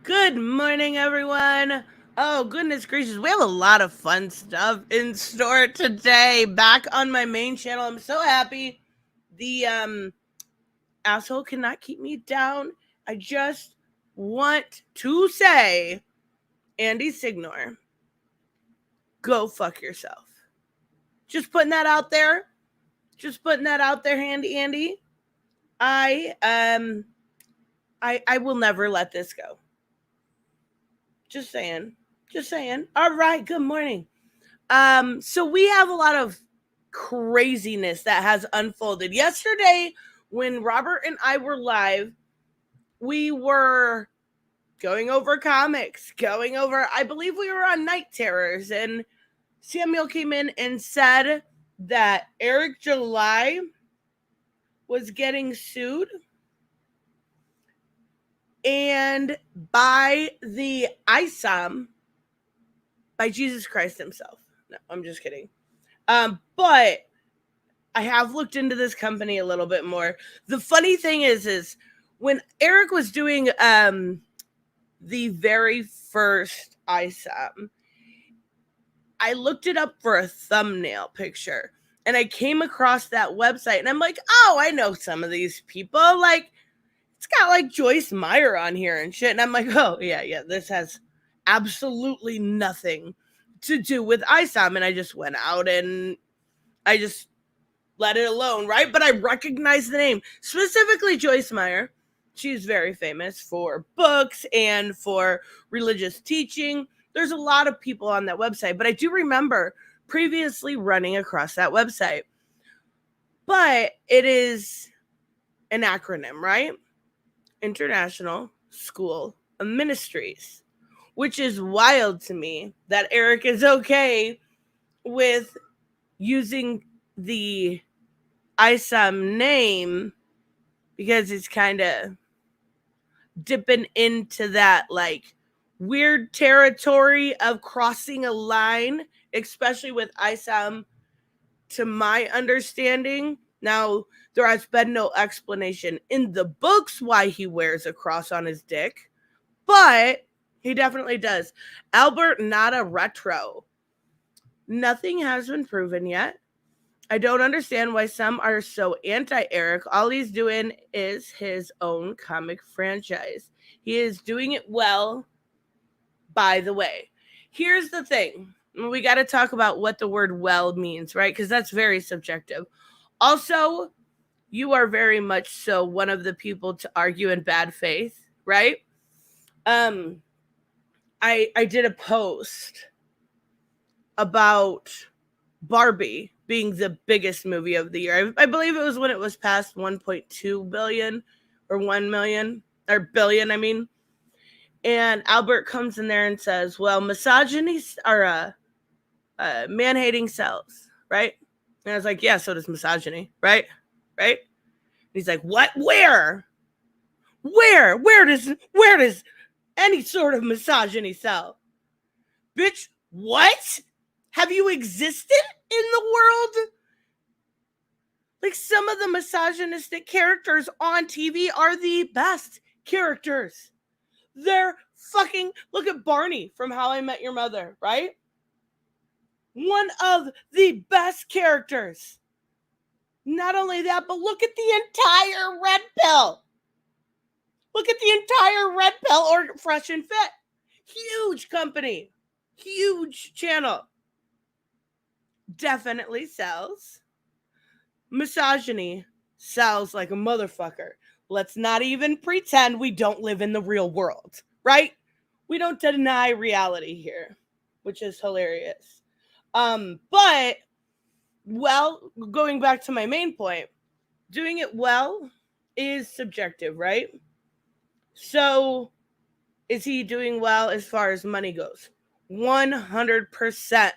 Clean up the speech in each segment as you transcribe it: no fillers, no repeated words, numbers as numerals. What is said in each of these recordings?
Good morning, everyone. Oh, goodness gracious. We have a lot of fun stuff in store today. Back on my main channel. I'm so happy. The asshole cannot keep me down. I just want to say, Andy Signor, go fuck yourself. Just putting that out there. Just putting that out there, Handy Andy. I will never let this go. Just saying. Just saying. All right, good morning. So we have a lot of craziness that has unfolded. Yesterday, when Robert and I were live, we were going over comics, I believe we were on Night Terrors, and Samuel came in and said that Eric July was getting sued and by the Isom, by Jesus Christ himself. No, I'm just kidding. But I have looked into this company a little bit more. The funny thing is when Eric was doing the very first Isom, I looked it up for a thumbnail picture, and I came across that website, and I'm like, oh, I know some of these people. Like, it's got like Joyce Meyer on here and shit, and I'm like, oh yeah, this has absolutely nothing to do with Isom. And I just went out and I just let it alone, right? But I recognize the name, specifically Joyce Meyer. She's very famous for books and for religious teaching. There's a lot of people on that website, but I do remember previously running across that website. But it is an acronym, right? International School of Ministries, which is wild to me that Eric is okay with using the Isom name because it's kind of dipping into that like weird territory of crossing a line, especially with Isom, to my understanding. Now, there has been no explanation in the books why he wears a cross on his dick, but he definitely does. Albert Nada Retro. Nothing has been proven yet. I don't understand why some are so anti-Eric. All he's doing is his own comic franchise. He is doing it well, by the way. Here's the thing. We got to talk about what the word well means, right? Because that's very subjective. Also, you are very much so one of the people to argue in bad faith, right? I did a post about Barbie being the biggest movie of the year. I believe it was when it was past 1.2 billion or 1 million or billion, I mean. And Albert comes in there and says, well, misogyny or man-hating sells, right? And I was like, yeah, so does misogyny, right? Right? And he's like, what? Where does any sort of misogyny sell? Bitch, what? Have you existed in the world? Like, some of the misogynistic characters on TV are the best characters. They're fucking, look at Barney from How I Met Your Mother, right? One of the best characters. Not only that, but look at the entire Red Pill. Look at the entire Red Pill or Fresh and Fit. Huge company. Huge channel. Definitely sells. Misogyny sells like a motherfucker. Let's not even pretend we don't live in the real world, right? We don't deny reality here, which is hilarious. But, well, going back to my main point, doing it well is subjective, right? So, is he doing well as far as money goes? 100%.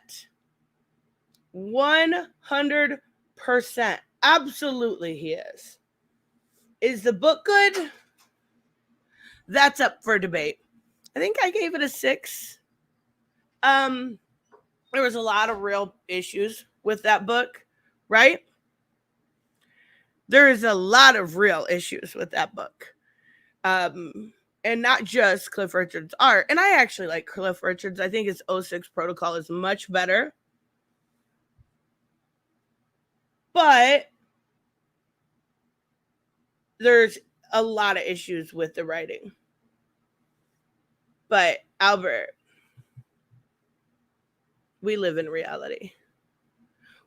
100%. Absolutely he is. Is the book good? That's up for debate. I think I gave it a 6. There was a lot of real issues with that book, right? There is a lot of real issues with that book. And not just Cliff Richard's art. And I actually like Cliff Richard's. I think his 06 protocol is much better. But there's a lot of issues with the writing. But Albert, we live in reality.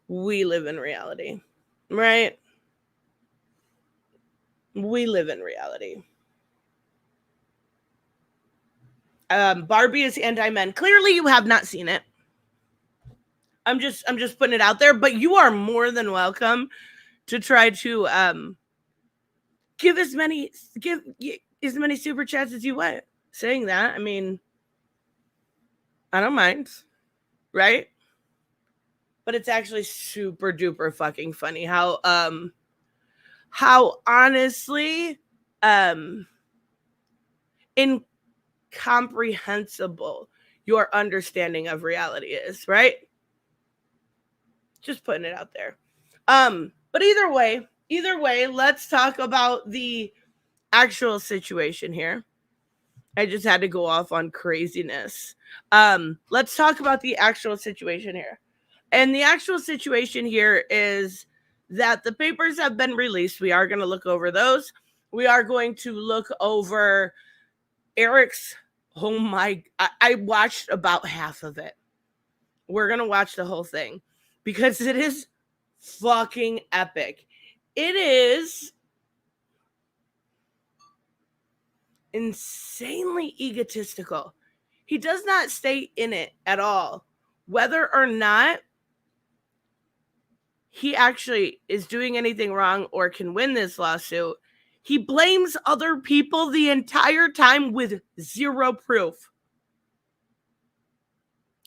We live in reality, right? We live in reality. Barbie is anti-men. Clearly, you have not seen it. I'm just putting it out there. But you are more than welcome to try to give as many super chats as you want. Saying that, I mean, I don't mind, right? But it's actually super duper fucking funny how honestly incomprehensible your understanding of reality is, right? Just putting it out there. But either way, let's talk about the actual situation here. I just had to go off on craziness. Let's talk about the actual situation here. And the actual situation here is that the papers have been released. We are going to look over those. We are going to look over Eric's. Oh my, I watched about half of it. We're going to watch the whole thing because it is fucking epic. It is insanely egotistical. He does not stay in it at all. Whether or not he actually is doing anything wrong or can win this lawsuit, he blames other people the entire time with zero proof.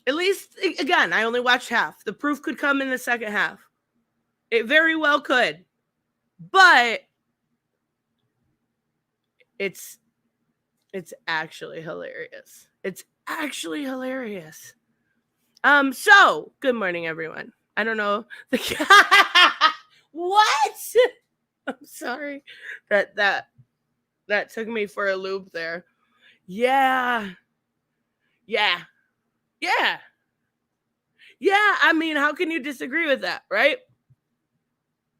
At least, again, I only watched half. The proof could come in the second half. It very well could. But it's actually hilarious. It's actually hilarious. So good morning, everyone. I don't know. What? I'm sorry. That took me for a loop there. Yeah. I mean, how can you disagree with that, right?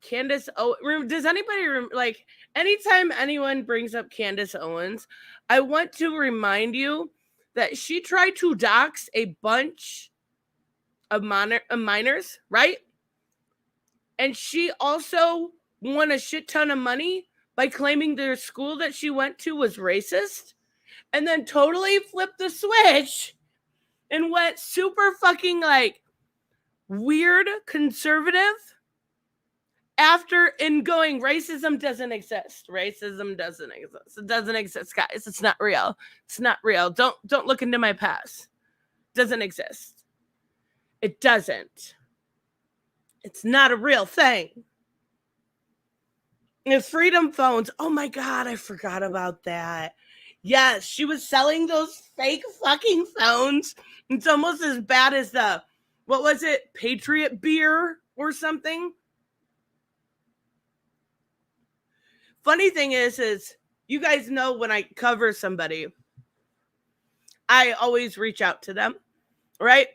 Candace Owens. Does anybody like anytime anyone brings up Candace Owens, I want to remind you that she tried to dox a bunch of minors, right? And she also won a shit ton of money by claiming their school that she went to was racist, and then totally flipped the switch and went super fucking like weird conservative after in going, racism doesn't exist. Racism doesn't exist. It doesn't exist, guys. It's not real. It's not real. Don't look into my past. It doesn't exist. It doesn't. It's not a real thing. And Freedom Phones. Oh my God, I forgot about that. Yes, she was selling those fake fucking phones. It's almost as bad as the, what was it, Patriot beer or something? Funny thing is you guys know when I cover somebody, I always reach out to them, right?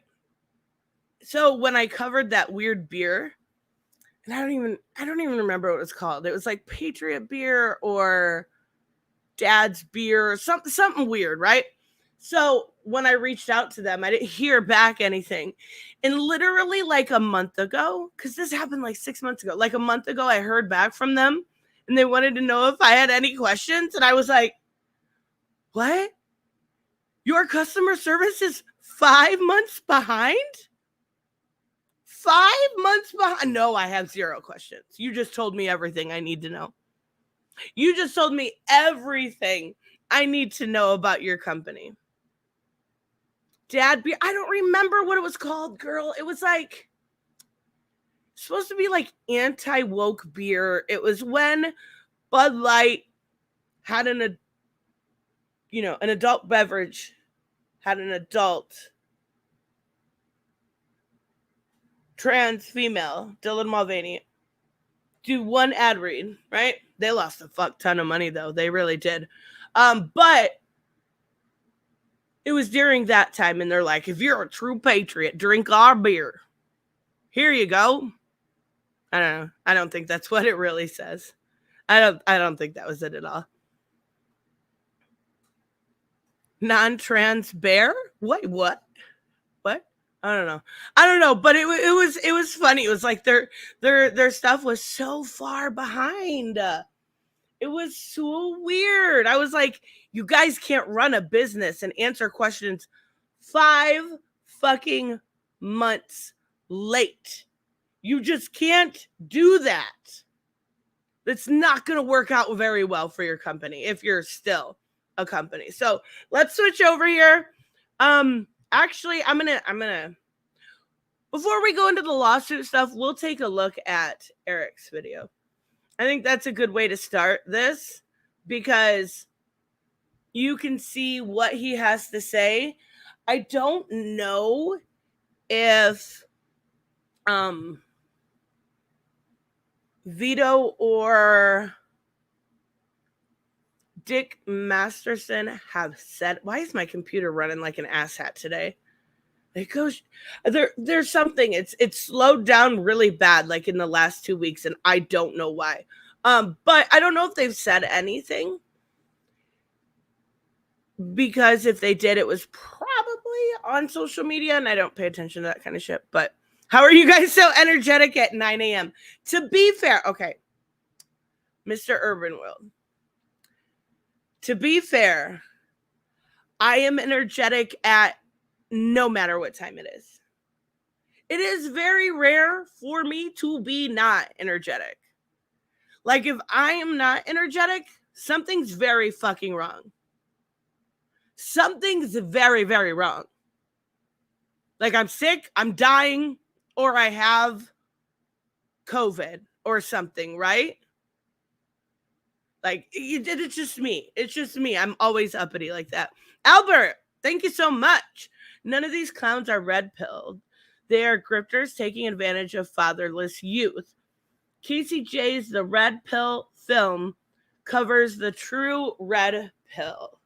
So when I covered that weird beer, and I don't even remember what it was called. It was like Patriot beer or Dad's beer or something weird, right? So when I reached out to them, I didn't hear back anything. And literally like a month ago, because this happened like 6 months ago, like a month ago, I heard back from them and they wanted to know if I had any questions. And I was like, what? Your customer service is 5 months behind? 5 months behind? No, I have zero questions. You just told me everything I need to know. You just told me everything I need to know about your company. Dad beer. I don't remember what it was called, girl. It was like supposed to be like anti-woke beer. It was when Bud Light had an adult beverage, had an adult trans female, Dylan Mulvaney, do one ad read, right? They lost a fuck ton of money though. They really did. But It was during that time, and they're like, if you're a true patriot, drink our beer. Here you go. I don't know. I don't think that's what it really says. I don't think that was it at all. Non-trans bear? Wait, what? What? I don't know, but it was funny. It was like their stuff was so far behind. It was so weird. I was like, you guys can't run a business and answer questions 5 fucking months late. You just can't do that. That's not going to work out very well for your company if you're still a company. So let's switch over here. Actually, I'm gonna before we go into the lawsuit stuff, we'll take a look at Eric's video. I think that's a good way to start this because you can see what he has to say. I don't know if Vito or Dick Masterson have said, why is my computer running like an asshat today? It goes there's something, it's slowed down really bad like in the last 2 weeks, and I don't know why. But I don't know if they've said anything, because if they did, it was probably on social media, and I don't pay attention to that kind of shit. But how are you guys so energetic at 9 a.m.? To be fair, okay, Mr. Urban World. To be fair, I am energetic at no matter what time it is. It is very rare for me to be not energetic. Like, if I am not energetic, something's very fucking wrong. Something's very, very wrong. Like, I'm sick, I'm dying, or I have COVID or something, right? Like, it's just me. It's just me. I'm always uppity like that. Albert, thank you so much. None of these clowns are red-pilled. They are grifters taking advantage of fatherless youth. Casey J's The Red Pill film covers the true red pill.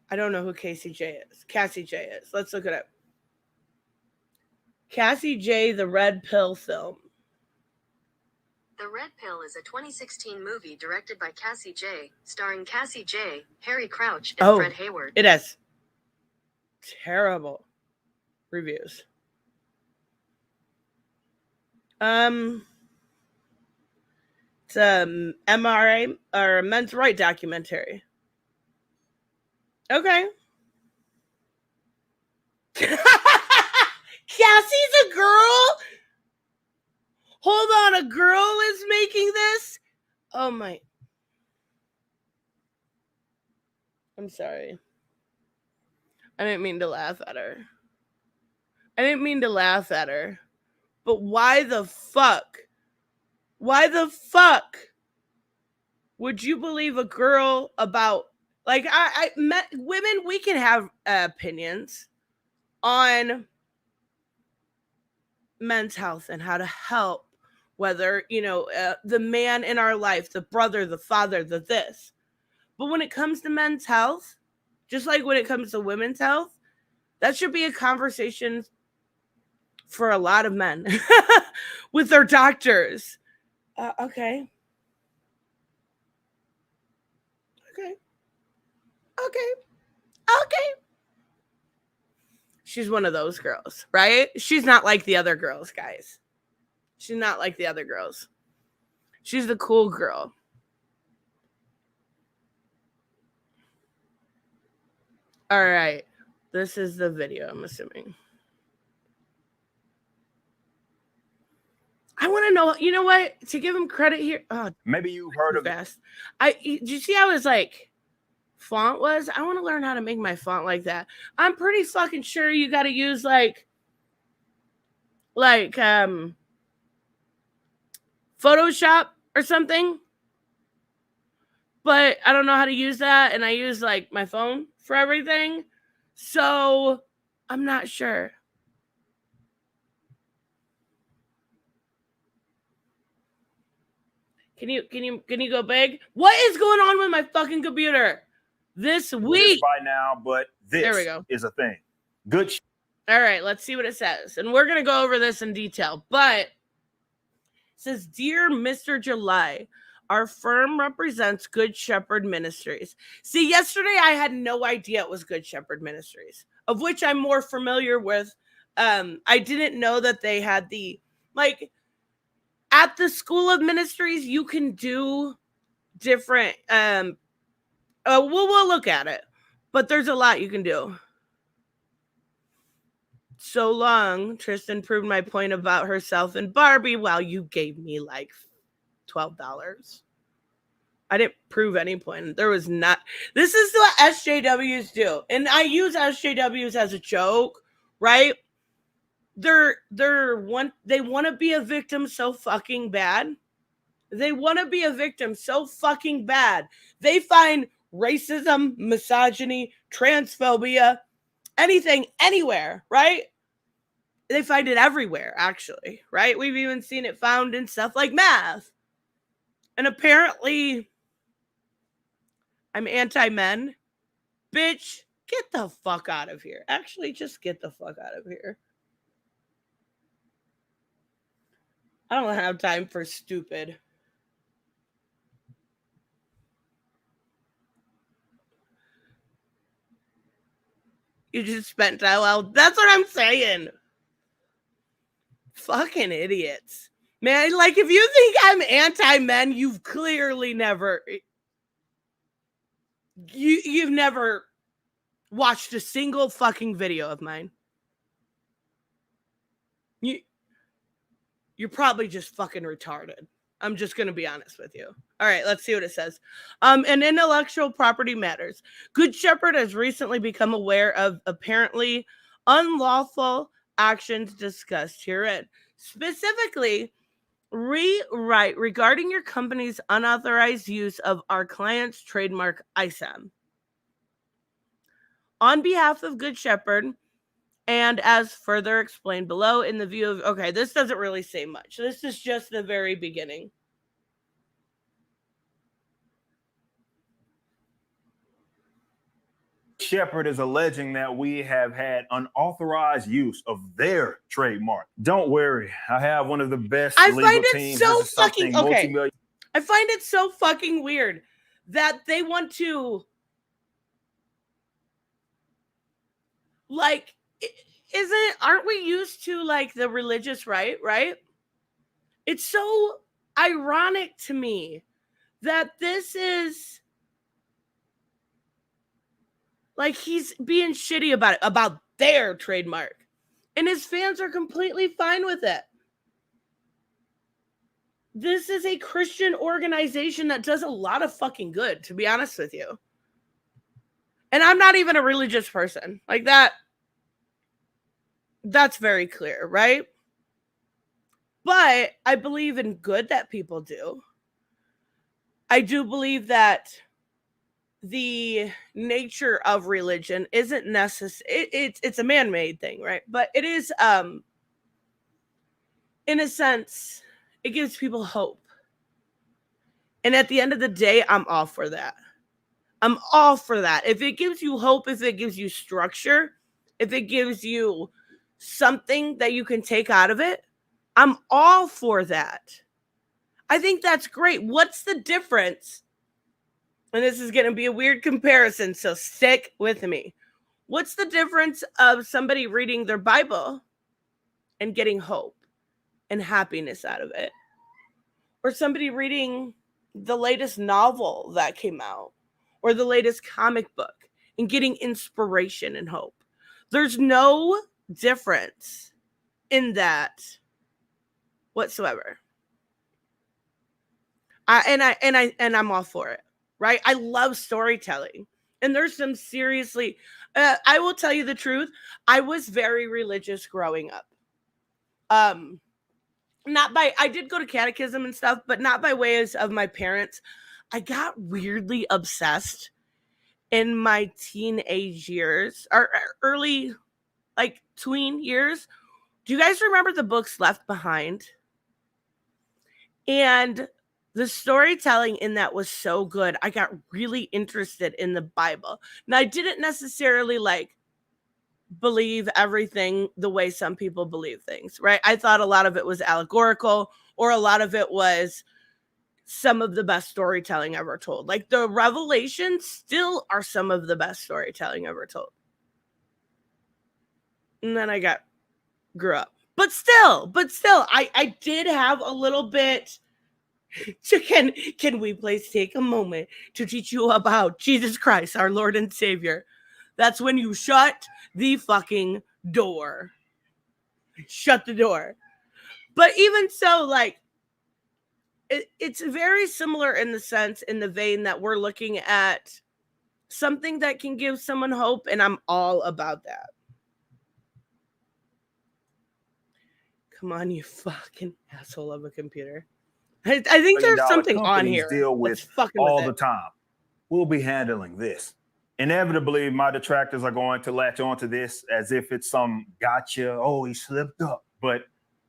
I don't know who Cassie J is. Cassie J is. Let's look it up. Cassie J, The Red Pill film. The Red Pill is a 2016 movie directed by Cassie J, starring Cassie J, Harry Crouch, and Fred Hayward. It has terrible reviews. It's a MRA or a men's right documentary. Okay. Cassie's a girl? Hold on, a girl is making this? Oh my. I'm sorry. I didn't mean to laugh at her. But why the fuck? Why the fuck would you believe a girl about, like, women, we can have opinions on men's health and how to help, whether, the man in our life, the brother, the father, the this. But when it comes to men's health, just like when it comes to women's health, that should be a conversation for a lot of men with their doctors. Okay. She's one of those girls, right? She's not like the other girls, guys. She's not like the other girls. She's the cool girl. All right. This is the video, I'm assuming. I want to know, you know what? To give him credit here. Oh, maybe you heard of fast. Did you see how his font was? I want to learn how to make my font like that. I'm pretty fucking sure you got to use Photoshop or something. But I don't know how to use that, and I use my phone for everything. So I'm not sure. Can you go big? What is going on with my fucking computer this week? By now, but there we go. Is a thing. Good. All right, let's see what it says. And we're going to go over this in detail. But it says, Dear Mr. July, our firm represents Good Shepherd Ministries. See, yesterday I had no idea it was Good Shepherd Ministries, of which I'm more familiar with. I didn't know that they had the, like, at the School of Ministries, you can do different, we'll look at it. But there's a lot you can do. So long, Tristan proved my point about herself and Barbie while you gave me like $12. I didn't prove any point. There was not. This is what SJWs do. And I use SJWs as a joke, right? They want to be a victim so fucking bad. They want to be a victim so fucking bad. They find racism, misogyny, transphobia, anything, anywhere, right? They find it everywhere, actually, right? We've even seen it found in stuff like math. And apparently, I'm anti-men. Bitch, get the fuck out of here. Actually, just get the fuck out of here. I don't have time for stupid. You just spent time. Well, that's what I'm saying. Fucking idiots. Man, like, if you think I'm anti-men, you've clearly never... You've never watched a single fucking video of mine. You're probably just fucking retarded. I'm just going to be honest with you. All right, let's see what it says. In intellectual property matters, Good Shepherd has recently become aware of apparently unlawful actions discussed herein. Specifically, rewrite regarding your company's unauthorized use of our client's trademark Isom. On behalf of Good Shepherd, and as further explained below in the view of... Okay, this doesn't really say much. This is just the very beginning. Shepherd is alleging that we have had unauthorized use of their trademark. Don't worry, I have one of the best I legal find it teams. so fucking... Okay, I find it so fucking weird that they want to... Like... aren't we used to like the religious right? It's so ironic to me that this is like he's being shitty about it, about their trademark, and his fans are completely fine with it. This is a Christian organization that does a lot of fucking good, to be honest with you. And I'm not even a religious person. Like that. That's very clear, right? But I believe in good that people do. I do believe that the nature of religion isn't necessary. It's a man-made thing, right? But it is, in a sense, it gives people hope. And at the end of the day, I'm all for that. I'm all for that. If it gives you hope, if it gives you structure, if it gives you something that you can take out of it, I'm all for that. I think that's great. What's the difference? And this is going to be a weird comparison, so stick with me. What's the difference of somebody reading their Bible and getting hope and happiness out of it? Or somebody reading the latest novel that came out or the latest comic book and getting inspiration and hope? There's no difference in that whatsoever. I'm all for it, right? I love storytelling, and there's some seriously. I will tell you the truth. I was very religious growing up. I did go to catechism and stuff, but not by ways of my parents. I got weirdly obsessed in my teenage years or early, like tween years. Do you guys remember the books Left Behind? And The storytelling in that was so good. I got really interested in the Bible. Now, I didn't necessarily like believe everything the way some people believe things, right? I thought a lot of it was allegorical, or a lot of it was some of the best storytelling ever told. Like the Revelations still are some of the best storytelling ever told. And then I grew up. But still, I did have a little bit. So can we please take a moment to teach you about Jesus Christ, our Lord and Savior? That's when you shut the fucking door. Shut the door. But even so, like, it's very similar in the vein that we're looking at something that can give someone hope, and I'm all about that. Come on, you fucking asshole of a computer. I think there's something on here. Deal with all the time. We'll be handling this. Inevitably, my detractors are going to latch onto this as if it's some gotcha. Oh, he slipped up. But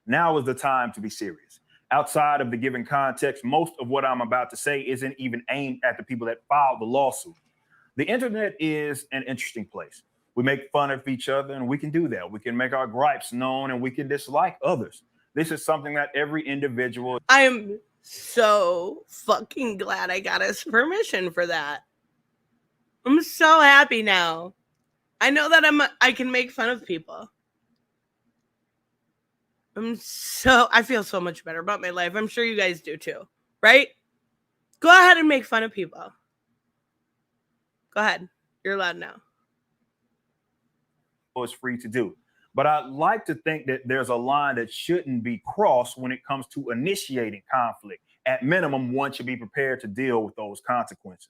now is the time to be serious. Outside of the given context, most of what I'm about to say isn't even aimed at the people that filed the lawsuit. The internet is an interesting place. We make fun of each other, and we can do that. We can make our gripes known, and we can dislike others. This is something that every individual... I am so fucking glad I got his permission for that. I'm so happy now. I know that I can make fun of people. I feel so much better about my life. I'm sure you guys do too, right? Go ahead and make fun of people. Go ahead. You're allowed now. It's free to do. But I'd like to think that there's a line that shouldn't be crossed when it comes to initiating conflict. At minimum, one should be prepared to deal with those consequences.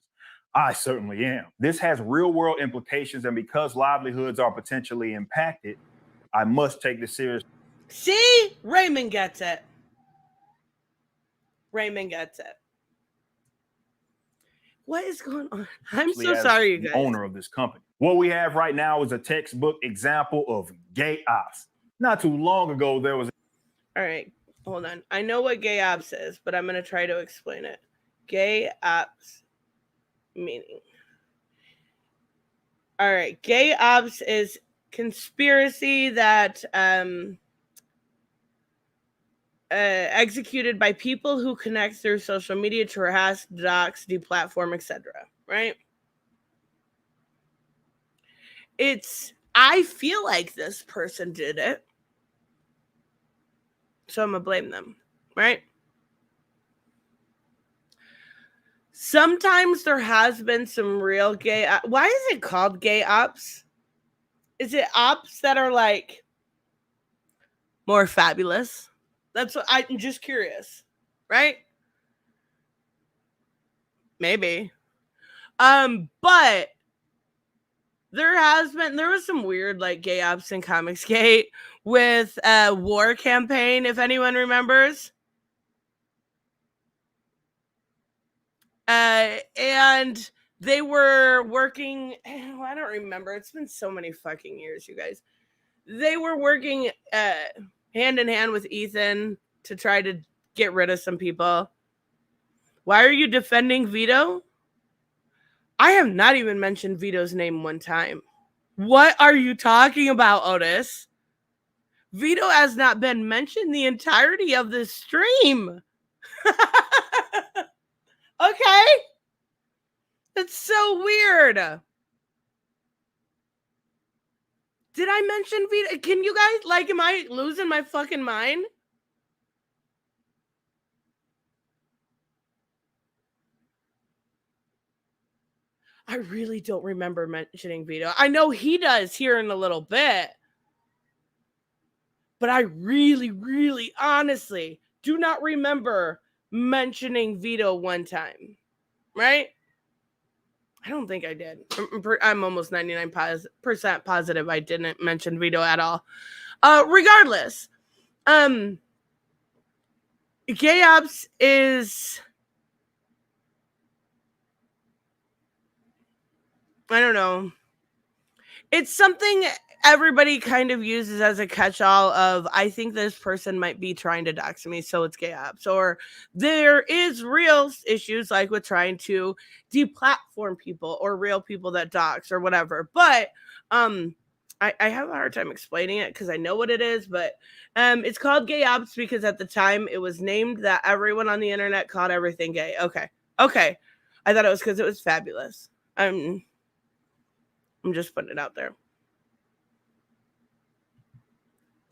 I certainly am. This has real world implications, and because livelihoods are potentially impacted, I must take this seriously. See? Raymond gets it. Raymond gets it. What is going on? I'm so sorry, you guys. Owner of this company. What we have right now is a textbook example of gay ops. Not too long ago, there was... All right, hold on. I know what gay ops is, but I'm going to try to explain it. Gay ops meaning. All right, gay ops is conspiracy that executed by people who connect through social media to harass, dox, deplatform, etc. Right? I feel like this person did it, so I'm gonna blame them, right? Sometimes there has been some real gay. Why is it called gay ops? Is it ops that are like more fabulous? That's what I'm just curious, right? Maybe. But there was some weird like gay ops in Comicsgate with a war campaign, if anyone remembers. And they were working, I don't remember. It's been so many fucking years, you guys. They were working hand in hand with Ethan to try to get rid of some people. Why are you defending Vito? I have not even mentioned Vito's name one time. What are you talking about, Otis? Vito has not been mentioned the entirety of this stream. Okay? That's so weird. Did I mention Vito? Can you guys, like, am I losing my fucking mind? I really don't remember mentioning Vito. I know he does here in a little bit. But I really, really, honestly do not remember mentioning Vito one time. Right? I don't think I did. I'm almost 99% positive I didn't mention Vito at all. Regardless, gay ops is, I don't know. It's something everybody kind of uses as a catch-all of, I think this person might be trying to dox me, so it's gay apps. Or there is real issues like with trying to deplatform people or real people that dox or whatever. But I have a hard time explaining it because I know what it is, but it's called gay apps because at the time it was named that everyone on the internet called everything gay. Okay. I thought it was because it was fabulous. I'm just putting it out there.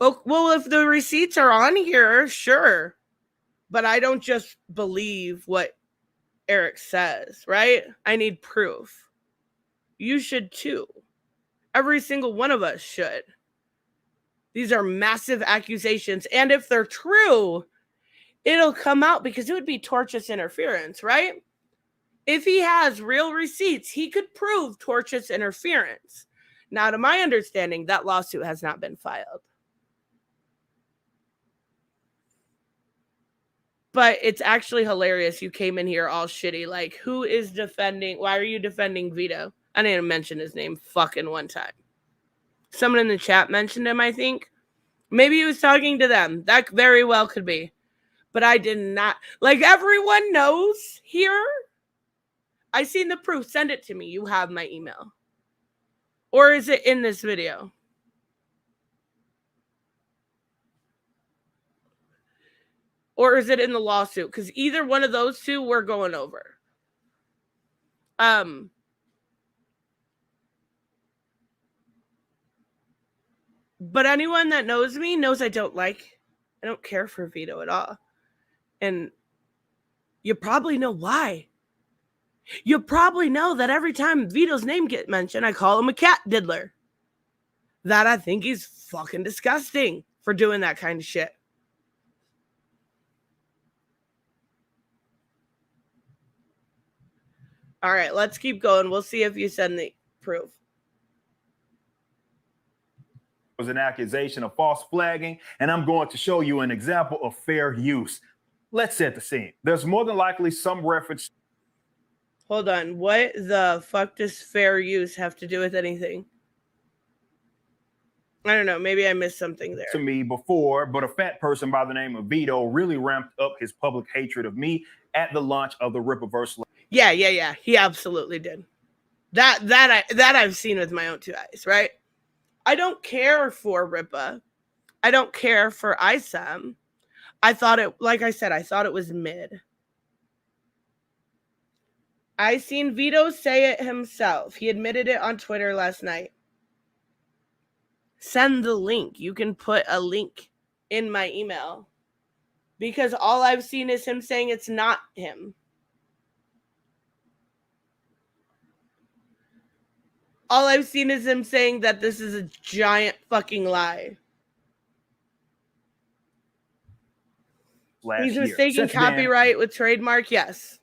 Well, if the receipts are on here, sure. But I don't just believe what Eric says, right? I need proof. You should too. Every single one of us should. These are massive accusations. And if they're true, it'll come out because it would be tortious interference, right? If he has real receipts, he could prove tortious interference. Now, to my understanding, that lawsuit has not been filed. But it's actually hilarious. You came in here all shitty. Like, who is defending? Why are you defending Vito? I didn't mention his name fucking one time. Someone in the chat mentioned him, I think. Maybe he was talking to them. That very well could be. But I did not. Like, everyone knows here. I seen the proof. Send it to me. You have my email. Or is it in this video? Or is it in the lawsuit? Because either one of those two we're going over. But anyone that knows me knows I don't care for Vito at all. And you probably know why. You probably know that every time Vito's name gets mentioned, I call him a cat diddler. That I think he's fucking disgusting for doing that kind of shit. All right, let's keep going. We'll see if you send the proof. It was an accusation of false flagging, and I'm going to show you an example of fair use. Let's set the scene. There's more than likely some reference. Hold on. What the fuck does fair use have to do with anything? I don't know. Maybe I missed something there. To me before, but a fat person by the name of Vito really ramped up his public hatred of me at the launch of the Rippaverse. Yeah. He absolutely did. That I've seen with my own two eyes, right? I don't care for Rippa. I don't care for Isom. I thought it was mid. I seen Vito say it himself. He admitted it on Twitter last night. Send the link. You can put a link in my email. Because all I've seen is him saying it's not him. All I've seen is him saying that this is a giant fucking lie. He's mistaking copyright with trademark. Yes,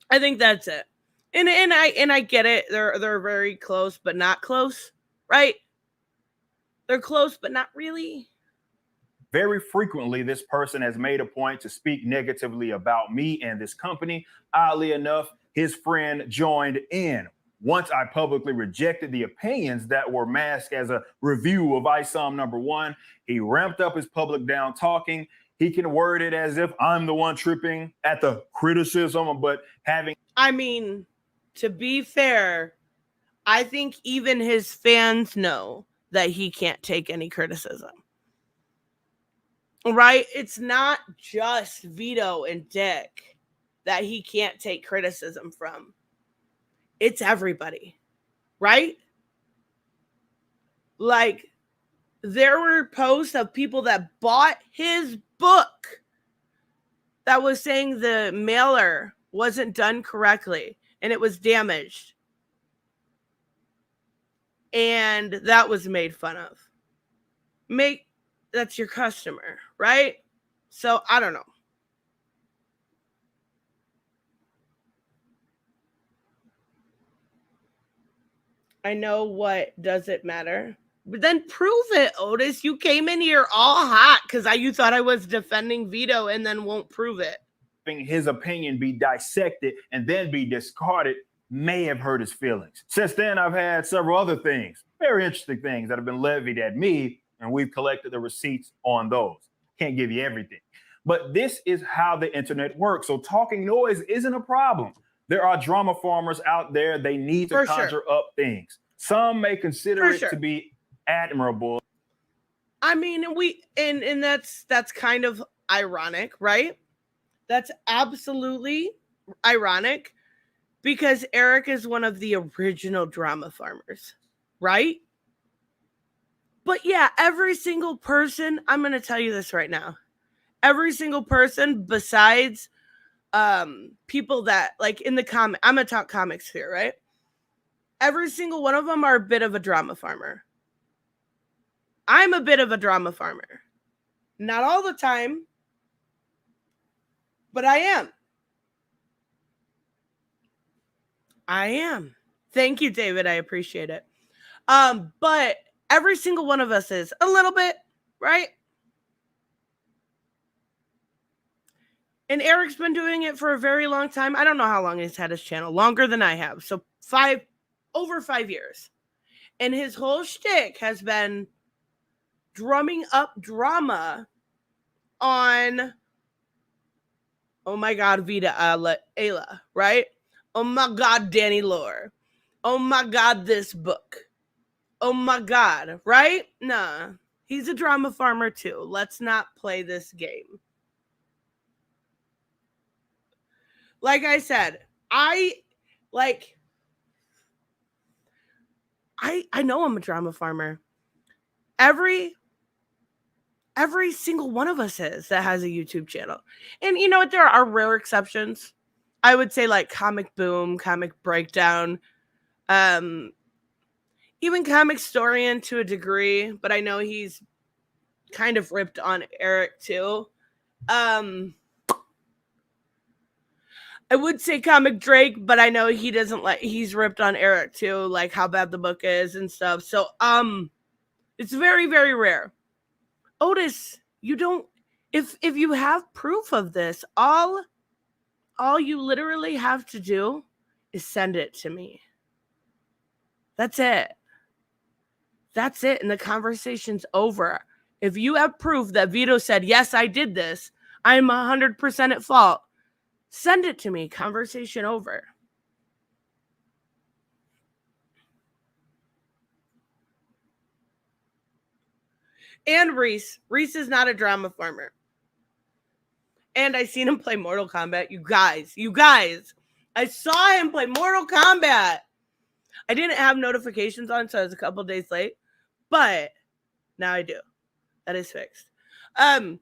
I think that's it. And I get it. They're very close, but not close, right? They're close, but not really. Very frequently, this person has made a point to speak negatively about me and this company. Oddly enough, his friend joined in. Once I publicly rejected the opinions that were masked as a review of Isom #1, he ramped up his public down talking. He can word it as if I'm the one tripping at the criticism, but having... I mean, to be fair, I think even his fans know that he can't take any criticism. Right? It's not just Vito and Dick that he can't take criticism from. It's everybody, right? Like, there were posts of people that bought his book that was saying the mailer wasn't done correctly and it was damaged. And that was made fun of. That's your customer, right? So, I don't know. I know what doesn't matter. But then prove it, Otis. You came in here all hot because you thought I was defending Vito and then won't prove it. His opinion be dissected and then be discarded may have hurt his feelings. Since then, I've had several other things, very interesting things that have been levied at me, and we've collected the receipts on those. Can't give you everything. But this is how the internet works. So talking noise isn't a problem. There are drama farmers out there. They need to conjure up things. Some may consider it to be admirable. I mean, and that's kind of ironic, right? That's absolutely ironic because Eric is one of the original drama farmers, right? But yeah, every single person, I'm going to tell you this right now. Every single person besides people that like in the comic, I'm going to talk comics here, right? Every single one of them are a bit of a drama farmer. I'm a bit of a drama farmer. Not all the time, but I am. I am. Thank you, David. I appreciate it. But every single one of us is a little bit, right? And Eric's been doing it for a very long time. I don't know how long he's had his channel. Longer than I have. So over 5 years. And his whole shtick has been drumming up drama on, oh my God, Vita Ayla, right? Oh my God, Danny Lore. Oh my God, this book. Oh my God, right? Nah, he's a drama farmer too. Let's not play this game. Like I said, I know I'm a drama farmer. Every single one of us is that has a YouTube channel. And you know what? There are rare exceptions. I would say like Comic Boom, Comic Breakdown, even Comic Storian to a degree, but I know he's kind of ripped on Eric too. I would say Comic Drake, but I know he doesn't he's ripped on Eric too, like how bad the book is and stuff. So, it's very, very rare. Otis, you don't, if you have proof of this, all you literally have to do is send it to me. That's it. That's it. And the conversation's over. If you have proof that Vito said, yes, I did this, I'm 100% at fault, send it to me. Conversation over. And Reese. Reese is not a drama farmer. And I seen him play Mortal Kombat. You guys. I saw him play Mortal Kombat. I didn't have notifications on, so I was a couple days late. But now I do. That is fixed. It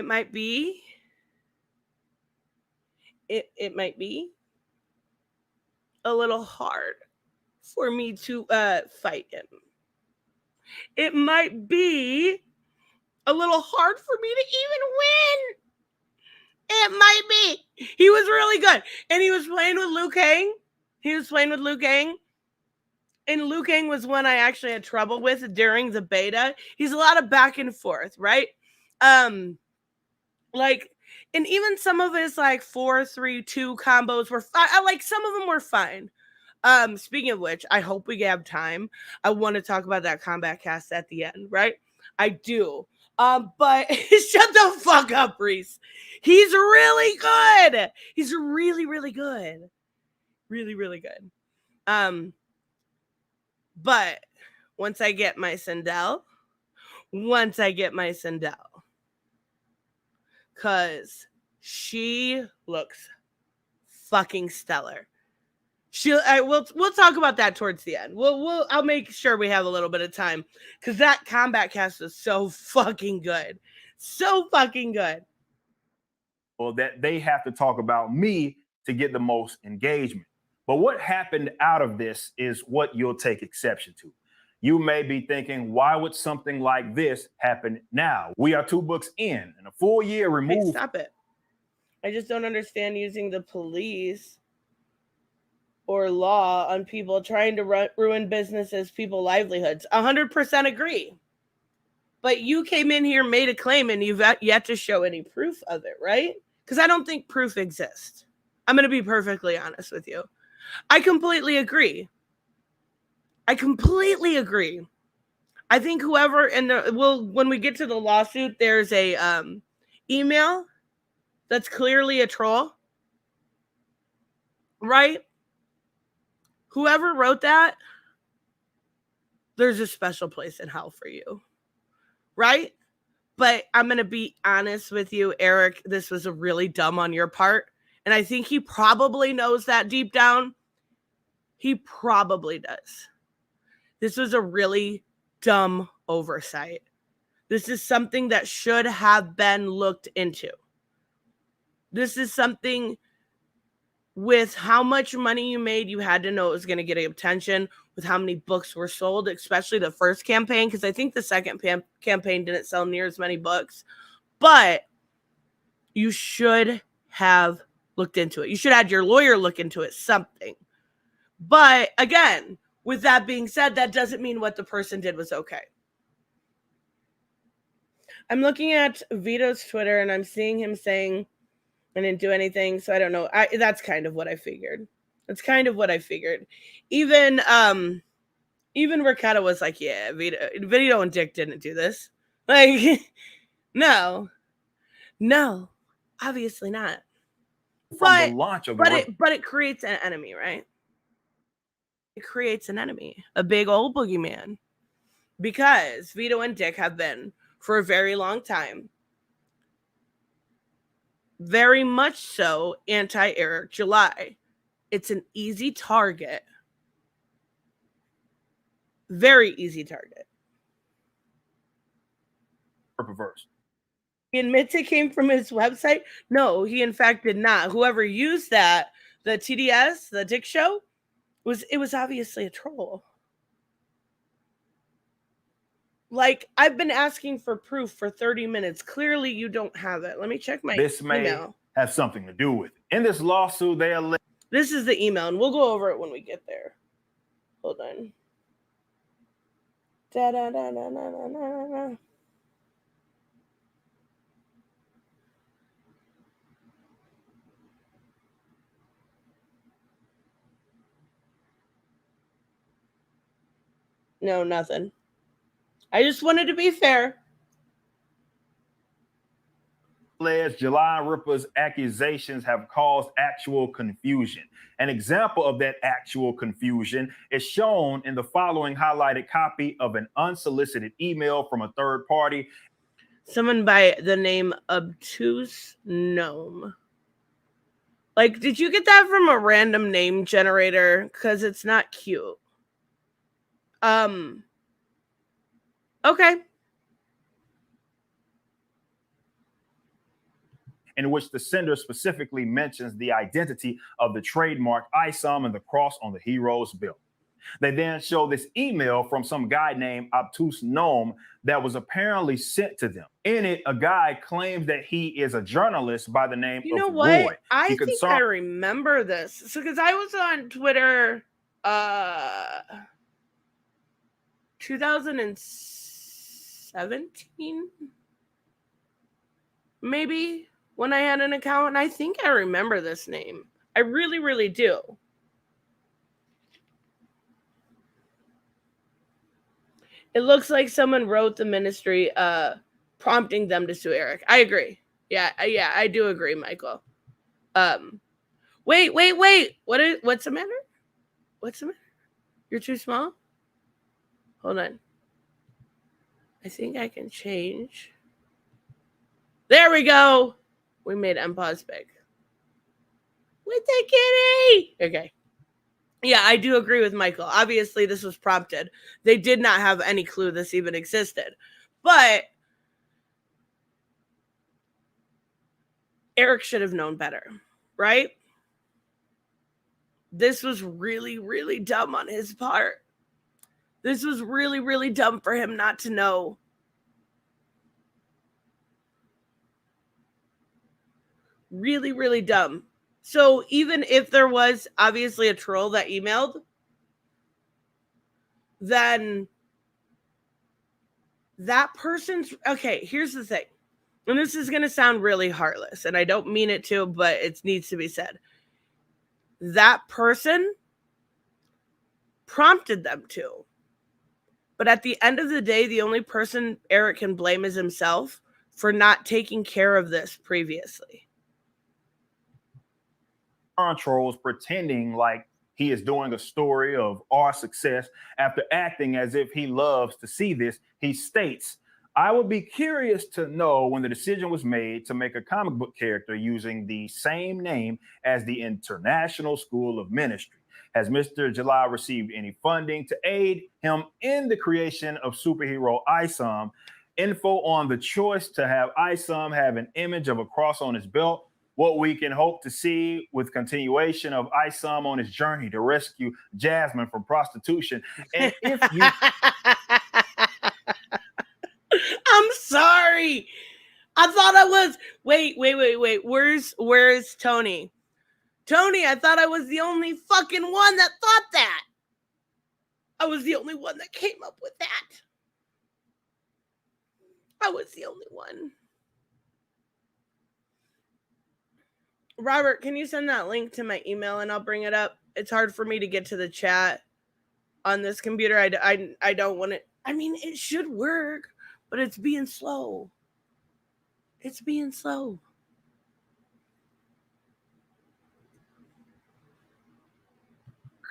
might be a little hard for me to fight him. It might be a little hard for me to even win. It might be. He was really good. And he was playing with Liu Kang. And Liu Kang was one I actually had trouble with during the beta. He's a lot of back and forth, right? And even some of his 4-3-2 combos were fine. Some of them were fine. Speaking of which, I hope we have time. I want to talk about that combat cast at the end, right? I do. But shut the fuck up, Reese. He's really good. He's really, really good. Really, really good. But once I get my Sindel, because she looks fucking stellar. We'll talk about that towards the end. I'll make sure we have a little bit of time because that combat cast was so fucking good. So fucking good. Well, that they have to talk about me to get the most engagement. But what happened out of this is what you'll take exception to. You may be thinking, why would something like this happen now? We are 2 books in and a full year removed. Hey, stop it. I just don't understand using the police or law on people trying to ruin businesses, people livelihoods. 100% agree. But you came in here, made a claim, and you've yet to show any proof of it, right? because I don't think proof exists. I'm going to be perfectly honest with you. I completely agree. I think whoever when we get to the lawsuit, there's a email that's clearly a troll, right? Whoever wrote that, there's a special place in hell for you, right? But I'm going to be honest with you, Eric, this was a really dumb on your part. And I think he probably knows that deep down. He probably does. This was a really dumb oversight. This is something that should have been looked into. This is something with how much money you made, you had to know it was going to get attention, with how many books were sold, especially the first campaign, because I think the second campaign didn't sell near as many books. But you should have looked into it. You should have had your lawyer look into it, something. But again, with that being said, that doesn't mean what the person did was okay. I'm looking at Vito's Twitter and I'm seeing him saying, I didn't do anything, so I don't know. That's kind of what I figured. Even Riccata was like, yeah, Vito and Dick didn't do this. Like, no, obviously not. From the launch of but it creates an enemy, right? It creates an enemy, a big old boogeyman, because Vito and Dick have been for a very long time very much so anti-Eric July. It's an easy target. Very easy target. Rippaverse. He admits it came from his website. No, he in fact did not. Whoever used that, the TDS, the Dick Show, was obviously a troll. Like, I've been asking for proof for 30 minutes. Clearly, you don't have it. Let me check my email. This may have something to do with it. In this lawsuit, they allege. This is the email, and we'll go over it when we get there. Hold on. No, nothing. I just wanted to be fair. July Ripper's accusations have caused actual confusion. An example of that actual confusion is shown in the following highlighted copy of an unsolicited email from a third party. Someone by the name Obtuse Gnome. Like, did you get that from a random name generator? Because it's not cute. Okay. In which the sender specifically mentions the identity of the trademark Isom and the cross on the hero's bill. They then show this email from some guy named Obtuse Gnome that was apparently sent to them. In it, a guy claims that he is a journalist by the name of Roy. You know what? I think I remember this. So, because I was on Twitter 2017, maybe, when I had an account, and I think I remember this name. I really, really do. It looks like someone wrote the ministry prompting them to sue Eric. I agree. Yeah, I do agree, Michael. Wait. What's the matter? What's the matter? You're too small? Hold on. I think I can change. There we go. We made MPause big. With the kitty. Okay. Yeah, I do agree with Michael. Obviously, this was prompted. They did not have any clue this even existed. But Eric should have known better, right? This was really, really dumb on his part. This was really, really dumb for him not to know. Really, really dumb. So even if there was obviously a troll that emailed, then that person's... Okay, here's the thing. and this is going to sound really heartless, and I don't mean it to, but it needs to be said. That person prompted them to. But at the end of the day, the only person Eric can blame is himself for not taking care of this previously. Trolls pretending like he is doing a story of our success after acting as if he loves to see this. He states, I would be curious to know when the decision was made to make a comic book character using the same name as the International School of Ministry. Has Mr. July received any funding to aid him in the creation of superhero Isom? Info on the choice to have Isom have an image of a cross on his belt. What we can hope to see with continuation of Isom on his journey to rescue Jasmine from prostitution. And if you I'm sorry. I thought I was wait. Where's Tony? Tony, I thought I was the only fucking one that thought that. I was the only one that came up with that. I was the only one. Robert, can you send that link to my email and I'll bring it up? It's hard for me to get to the chat on this computer. I don't want it. I mean, it should work, but it's being slow. It's being slow.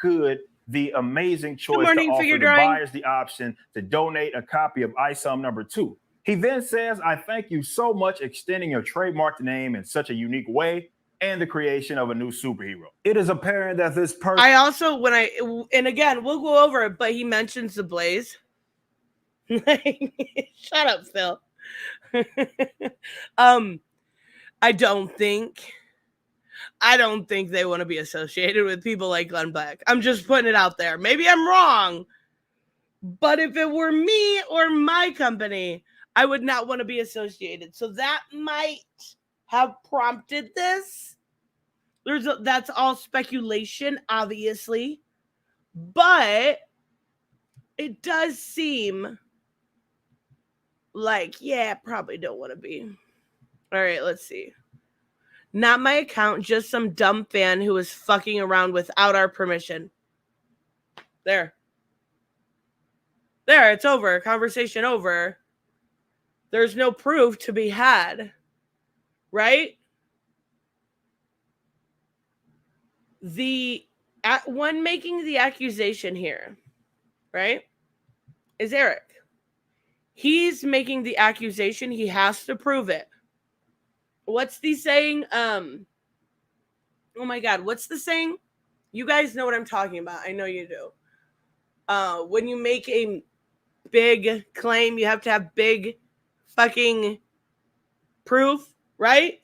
could the amazing choice to offer the buyers the option to donate a copy of Isom #2. He then says, I thank you so much extending your trademarked name in such a unique way and the creation of a new superhero. It is apparent that this person... I also, and again, we'll go over it, but he mentions the Blaze. Shut up, Phil. I don't think they want to be associated with people like Glenn Beck. I'm just putting it out there. Maybe I'm wrong, but if it were me or my company, I would not want to be associated. So that might have prompted this. That's all speculation, obviously, but it does seem like, yeah, probably don't want to be. All right, let's see. Not my account, just some dumb fan who was fucking around without our permission. There, it's over. Conversation over. There's no proof to be had, right? The one making the accusation here, right, is Eric. He's making the accusation. He has to prove it. What's the saying? Oh my God, what's the saying? You guys know what I'm talking about. I know you do. When you make a big claim, you have to have big fucking proof, right?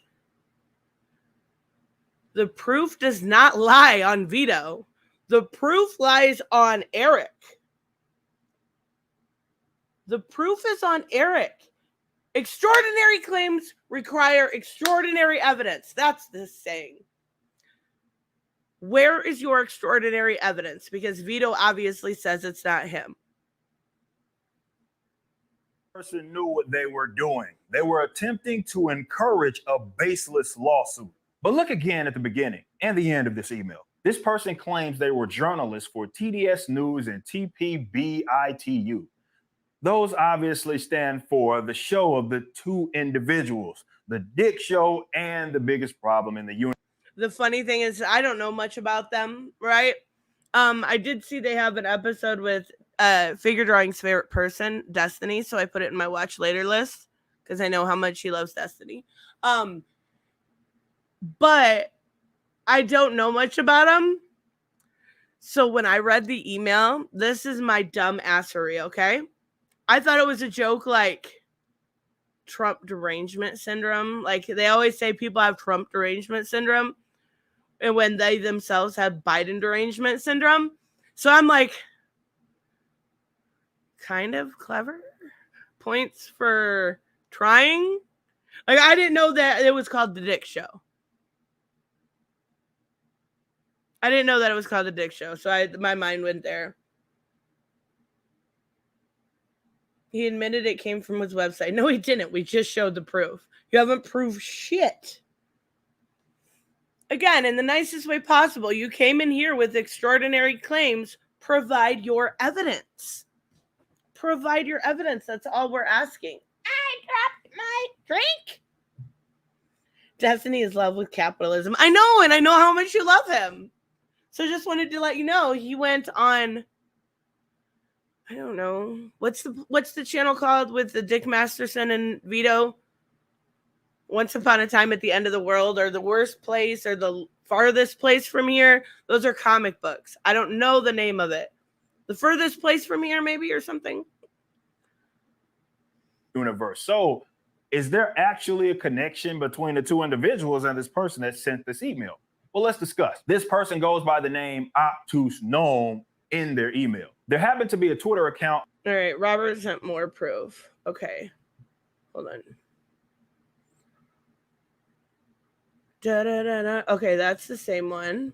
The proof does not lie on Vito. The proof lies on Eric. The proof is on Eric. Extraordinary claims require extraordinary evidence. That's the saying. Where is your extraordinary evidence? Because Vito obviously says it's not him. Person knew what they were doing. They were attempting to encourage a baseless lawsuit. But look again at the beginning and the end of this email. This person claims they were journalists for TDS News and TPBITU. Those obviously stand for the show of the two individuals, the Dick Show and the biggest problem in the universe. The funny thing is, I don't know much about them, right? I did see they have an episode with Figure Drawing's favorite person, Destiny, so I put it in my watch later list because I know how much she loves Destiny. But I don't know much about them. So when I read the email, this is my dumb assery, okay? I thought it was a joke like Trump derangement syndrome. Like they always say people have Trump derangement syndrome, and when they themselves have Biden derangement syndrome. So I'm like, kind of clever. Points for trying. Like I didn't know that it was called the Dick Show. I didn't know that it was called the Dick Show, so my mind went there. He admitted it came from his website. No, he didn't. We just showed the proof. You haven't proved shit. Again, in the nicest way possible, you came in here with extraordinary claims. Provide your evidence. Provide your evidence. That's all we're asking. I dropped my drink. Destiny is love with capitalism. I know, and I know how much you love him. So just wanted to let you know he went on, I don't know, what's the channel called with the Dick Masterson and Vito? Once Upon a Time at the End of the World, or The Worst Place, or The Farthest Place from Here. Those are comic books. I don't know the name of it. The Furthest Place from Here, maybe, or something. Universe. So is there actually a connection between the two individuals and this person that sent this email? Well, let's discuss. This person goes by the name Obtuse Gnome in their email. There happened to be a Twitter account. All right, Robert sent more proof. Okay, hold on. Da-da-da-da. Okay, that's the same one.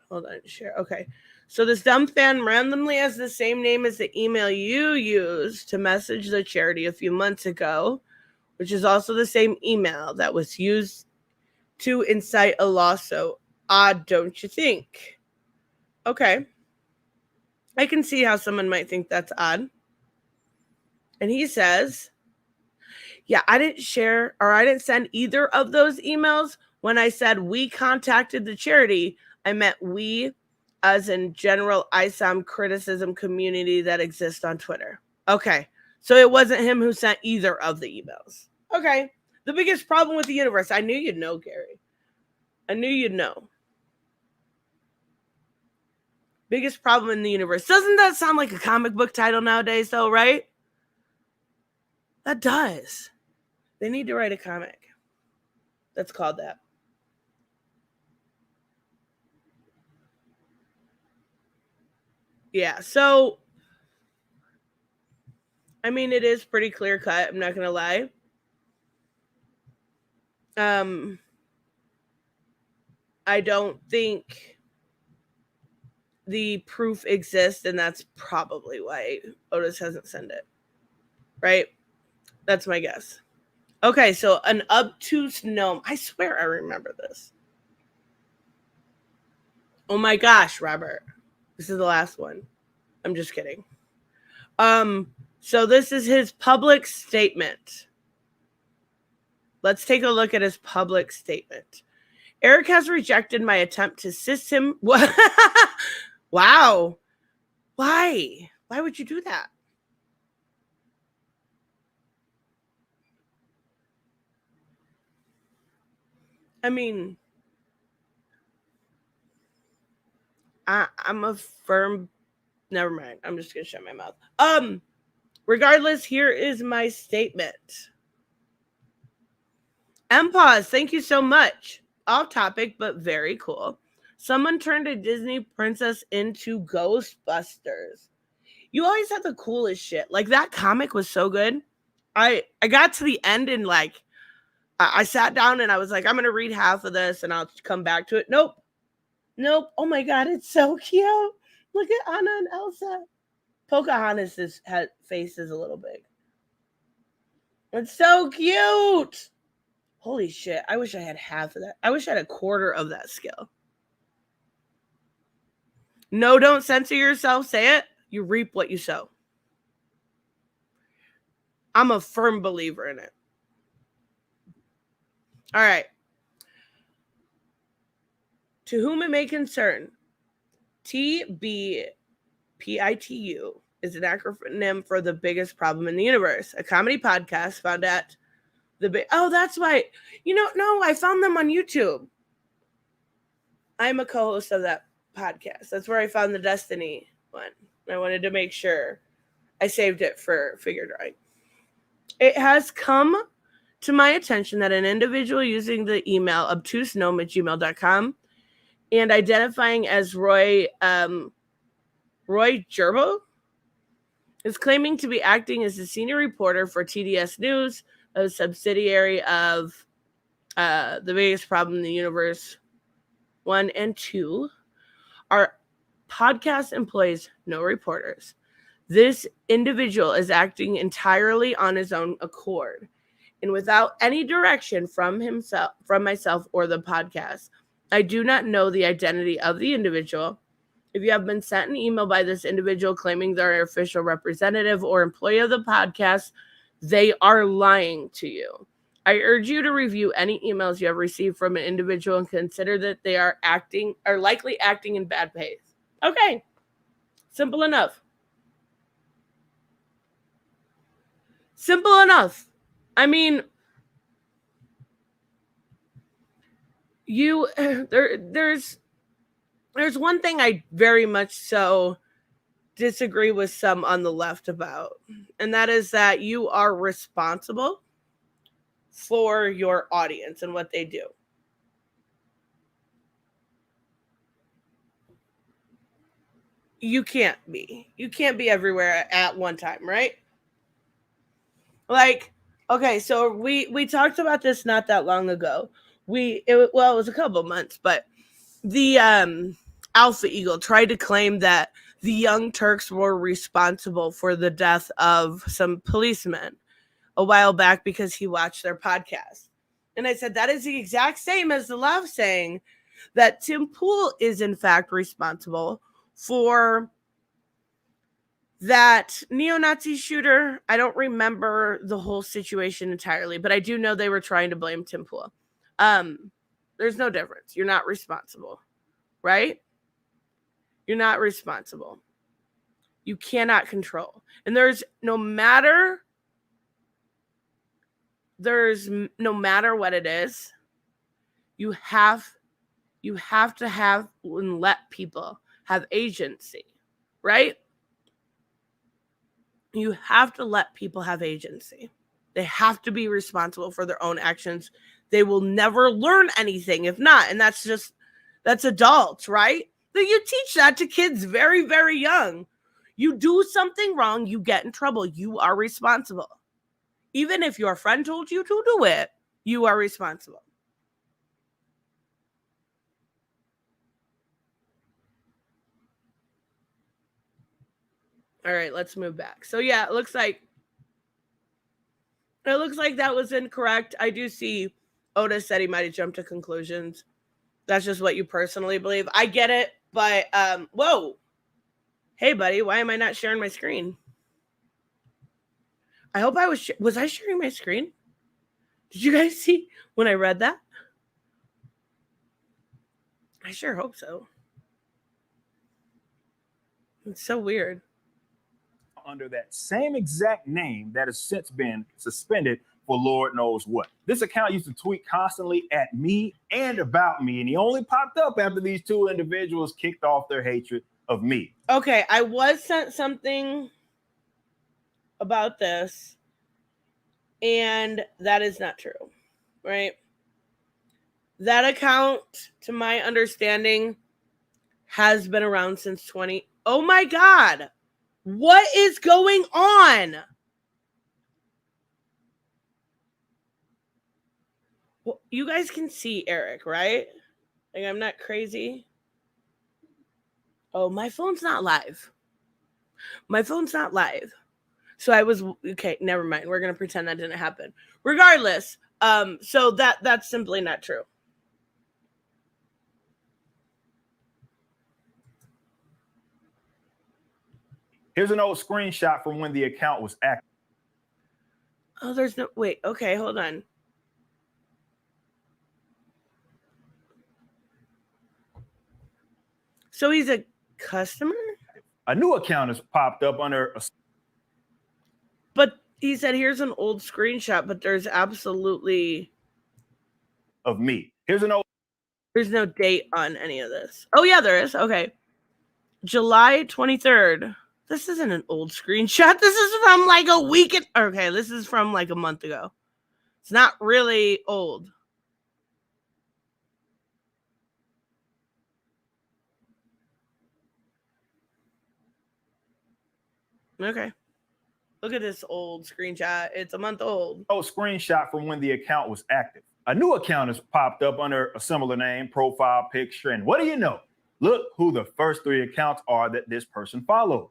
Hold on, share. Okay. So this dumb fan randomly has the same name as the email you used to message the charity a few months ago, which is also the same email that was used to incite a lawsuit. Odd, don't you think? Okay. I can see how someone might think that's odd. And he says, yeah, I didn't send either of those emails. When I said we contacted the charity, I meant we as in general Isom criticism community that exists on Twitter. Okay. So it wasn't him who sent either of the emails. Okay. The biggest problem with the universe. I knew you'd know, Gary. I knew you'd know. Biggest problem in the universe. Doesn't that sound like a comic book title nowadays, though, right? That does. They need to write a comic that's called that. Yeah, so, I mean, it is pretty clear cut. I'm not going to lie. I don't think the proof exists, and that's probably why Otis hasn't sent it. Right? That's my guess. Okay, so an obtuse gnome. I swear I remember this. Oh my gosh, Robert. This is the last one. I'm just kidding. So this is his public statement. Let's take a look at his public statement. Eric has rejected my attempt to assist him. What? Wow. Why? Why would you do that? I mean, I'm a firm. Never mind. I'm just gonna shut my mouth. Regardless, here is my statement. MPause, thank you so much. Off topic, but very cool. Someone turned a Disney princess into Ghostbusters. You always have the coolest shit. Like, that comic was so good. I got to the end and like I sat down and I was like, I'm gonna read half of this and I'll come back to it. Nope. Oh my god, it's so cute. Look at Anna and Elsa. Pocahontas' face is a little big. It's so cute. Holy shit. I wish I had half of that. I wish I had a quarter of that skill. No, don't censor yourself. Say it. You reap what you sow. I'm a firm believer in it. All right. To whom it may concern, TBPITU is an acronym for the biggest problem in the universe. A comedy podcast found at oh, that's why. No, I found them on YouTube. I'm a co-host of that podcast. That's where I found the Destiny one. I wanted to make sure I saved it for figure drawing. It has come to my attention that an individual using the email obtusegnome@gmail.com and identifying as Roy Gerbo is claiming to be acting as a senior reporter for TDS News, a subsidiary of the biggest problem in the universe 1 and 2 are podcast employees, no reporters. This individual is acting entirely on his own accord and without any direction from myself or the podcast. I do not know the identity of the individual. If you have been sent an email by this individual claiming they're an official representative or employee of the podcast, they are lying to you. I urge you to review any emails you have received from an individual and consider that they are likely acting in bad faith. Okay. Simple enough. Simple enough. I mean, there's one thing I very much so disagree with some on the left about, and that is that you are responsible for your audience and what they do. You can't be everywhere at one time, right? Like, okay, so we talked about this not that long ago. It was a couple months, but the Alpha Eagle tried to claim that the Young Turks were responsible for the death of some policemen a while back because he watched their podcast. And I said, that is the exact same as the left saying that Tim Pool is in fact responsible for that neo-Nazi shooter. I don't remember the whole situation entirely, but I do know they were trying to blame Tim Pool. There's no difference. You're not responsible, right? You're not responsible. You cannot control. And there's no matter what it is, you have to have and let people have agency, right? You have to let people have agency. They have to be responsible for their own actions. They will never learn anything if not. And that's adults, right? You teach that to kids very, very young. You do something wrong, you get in trouble. You are responsible. Even if your friend told you to do it, you are responsible. All right, let's move back. So yeah, it looks like that was incorrect. I do see Otis said he might have jumped to conclusions. That's just what you personally believe. I get it, but whoa. Hey buddy, why am I not sharing my screen? I hope I was I sharing my screen? Did you guys see when I read that? I sure hope so. It's so weird. Under that same exact name that has since been suspended for Lord knows what. This account used to tweet constantly at me and about me, and he only popped up after these two individuals kicked off their hatred of me. Okay, I was sent something about this, and that is not true, right? That account, to my understanding, has been around since 20. Oh my God. What is going on? Well, you guys can see Eric, right? Like, I'm not crazy. Oh, my phone's not live. So I was, okay, never mind. We're going to pretend that didn't happen. Regardless, so that's simply not true. Here's an old screenshot from when the account was active. Oh, there's no, wait, okay, hold on. So he's a customer? A new account has popped up under But he said, here's an old screenshot, but there's absolutely of me. There's no date on any of this. Oh yeah, there is. Okay. July 23rd. This isn't an old screenshot. This is from like a week. Okay, this is from like a month ago. It's not really old. Okay. Look at this old screenshot. It's a month old. Oh, screenshot from when the account was active. A new account has popped up under a similar name, profile picture, and what do you know? Look who the first 3 accounts are that this person followed.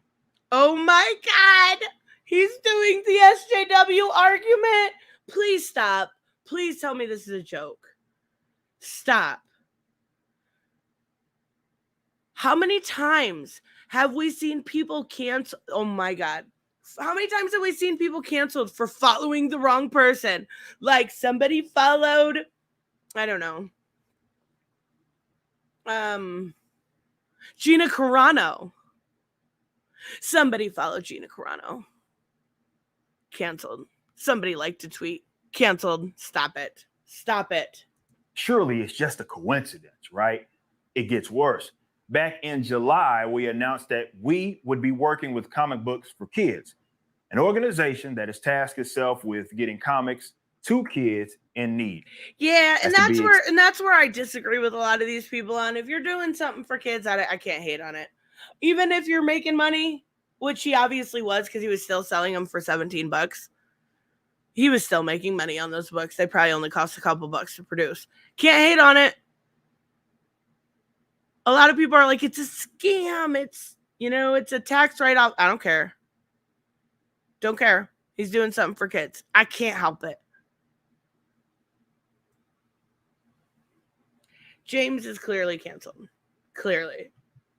Oh my God. He's doing the SJW argument. Please stop. Please tell me this is a joke. Stop. How many times have we seen people cancel? Oh my God. How many times have we seen people canceled for following the wrong person? Like somebody followed, I don't know, Gina Carano. Somebody followed Gina Carano. Canceled. Somebody liked a tweet. Canceled. Stop it. Stop it. Surely it's just a coincidence, right? It gets worse. Back in July, we announced that we would be working with Comic Books for Kids, an organization that has tasked itself with getting comics to kids in need. Yeah, and that's where I disagree with a lot of these people on. If you're doing something for kids, I can't hate on it. Even if you're making money, which he obviously was because he was still selling them for $17. He was still making money on those books. They probably only cost a couple bucks to produce. Can't hate on it. A lot of people are like, it's a scam. It's, it's a tax write-off. I don't care. Don't care. He's doing something for kids. I can't help it. James is clearly canceled. Clearly.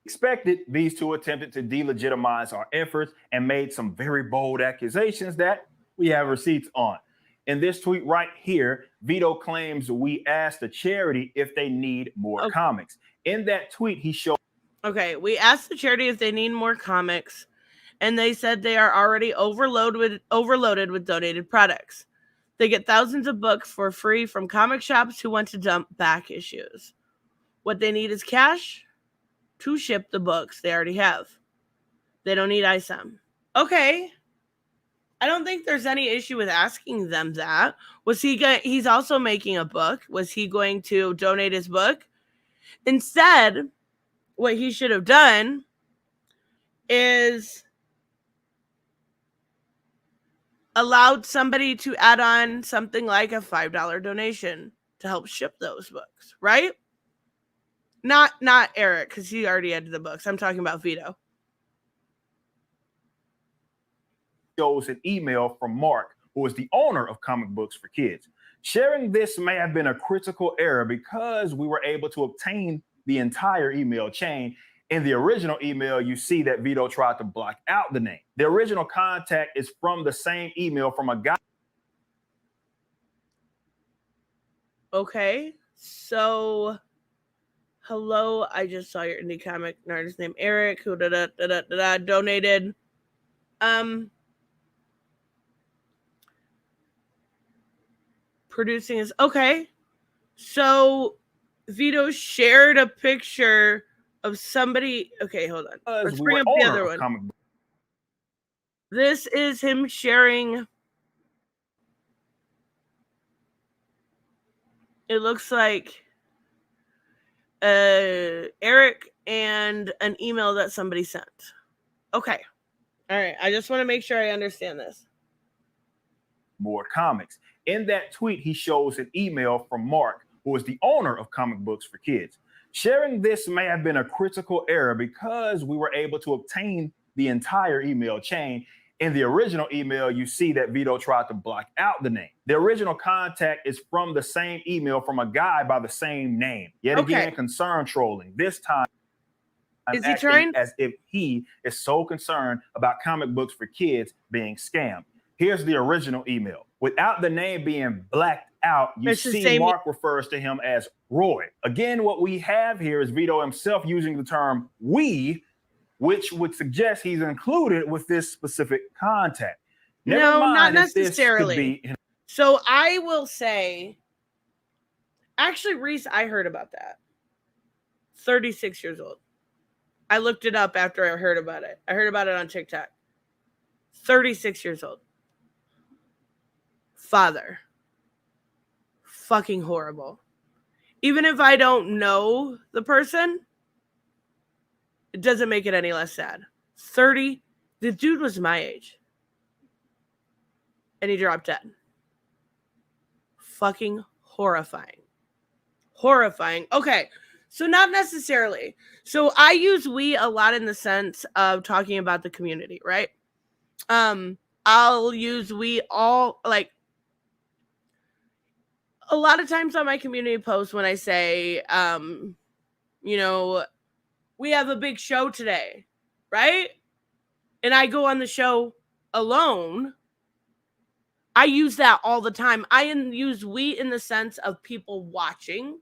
Expected, these 2 attempted to delegitimize our efforts and made some very bold accusations that we have receipts on. In this tweet right here, Vito claims we asked the charity if they need more comics. In that tweet, he showed... Okay, we asked the charity if they need more comics, and they said they are already overloaded with donated products. They get thousands of books for free from comic shops who want to dump back issues. What they need is cash to ship the books they already have. They don't need Isom. Okay. I don't think there's any issue with asking them that. He's also making a book. Was he going to donate his book? Instead, what he should have done is allowed somebody to add on something like a $5 donation to help ship those books, right? Not Eric, because he already added the books. I'm talking about Vito. Shows an email from Mark, who is the owner of Comic Books for Kids. Sharing this may have been a critical error because we were able to obtain the entire email chain. In the original email, you see that Vito tried to block out the name. The original contact is from the same email from a guy. Okay, so hello, I just saw your indie comic artist named Eric who donated. Producing is okay. So Vito shared a picture of somebody. Okay, hold on. Let's bring up the other one. This is him sharing. It looks like Eric and an email that somebody sent. Okay. All right. I just want to make sure I understand this. More comics. In that tweet, he shows an email from Mark, who is the owner of Comic Books for Kids. Sharing this may have been a critical error because we were able to obtain the entire email chain. In the original email, you see that Vito tried to block out the name. The original contact is from the same email from a guy by the same name. Yet again, concern trolling. This time, is he trying? As if he is so concerned about Comic Books for Kids being scammed. Here's the original email. Without the name being blacked out, you see Mark refers to him as Roy. Again, what we have here is Vito himself using the term we, which would suggest he's included with this specific contact. No, not necessarily. So I will say, actually, Reese, I heard about that. 36 years old. I looked it up after I heard about it. I heard about it on TikTok. 36 years old. Father. Fucking horrible. Even if I don't know the person, it doesn't make it any less sad. 30. The dude was my age. And he dropped dead. Fucking Horrifying. Okay, so not necessarily. So I use we a lot in the sense of talking about the community, right? I'll use we all, like, a lot of times on my community posts when I say, we have a big show today, right? And I go on the show alone. I use that all the time. I use we in the sense of people watching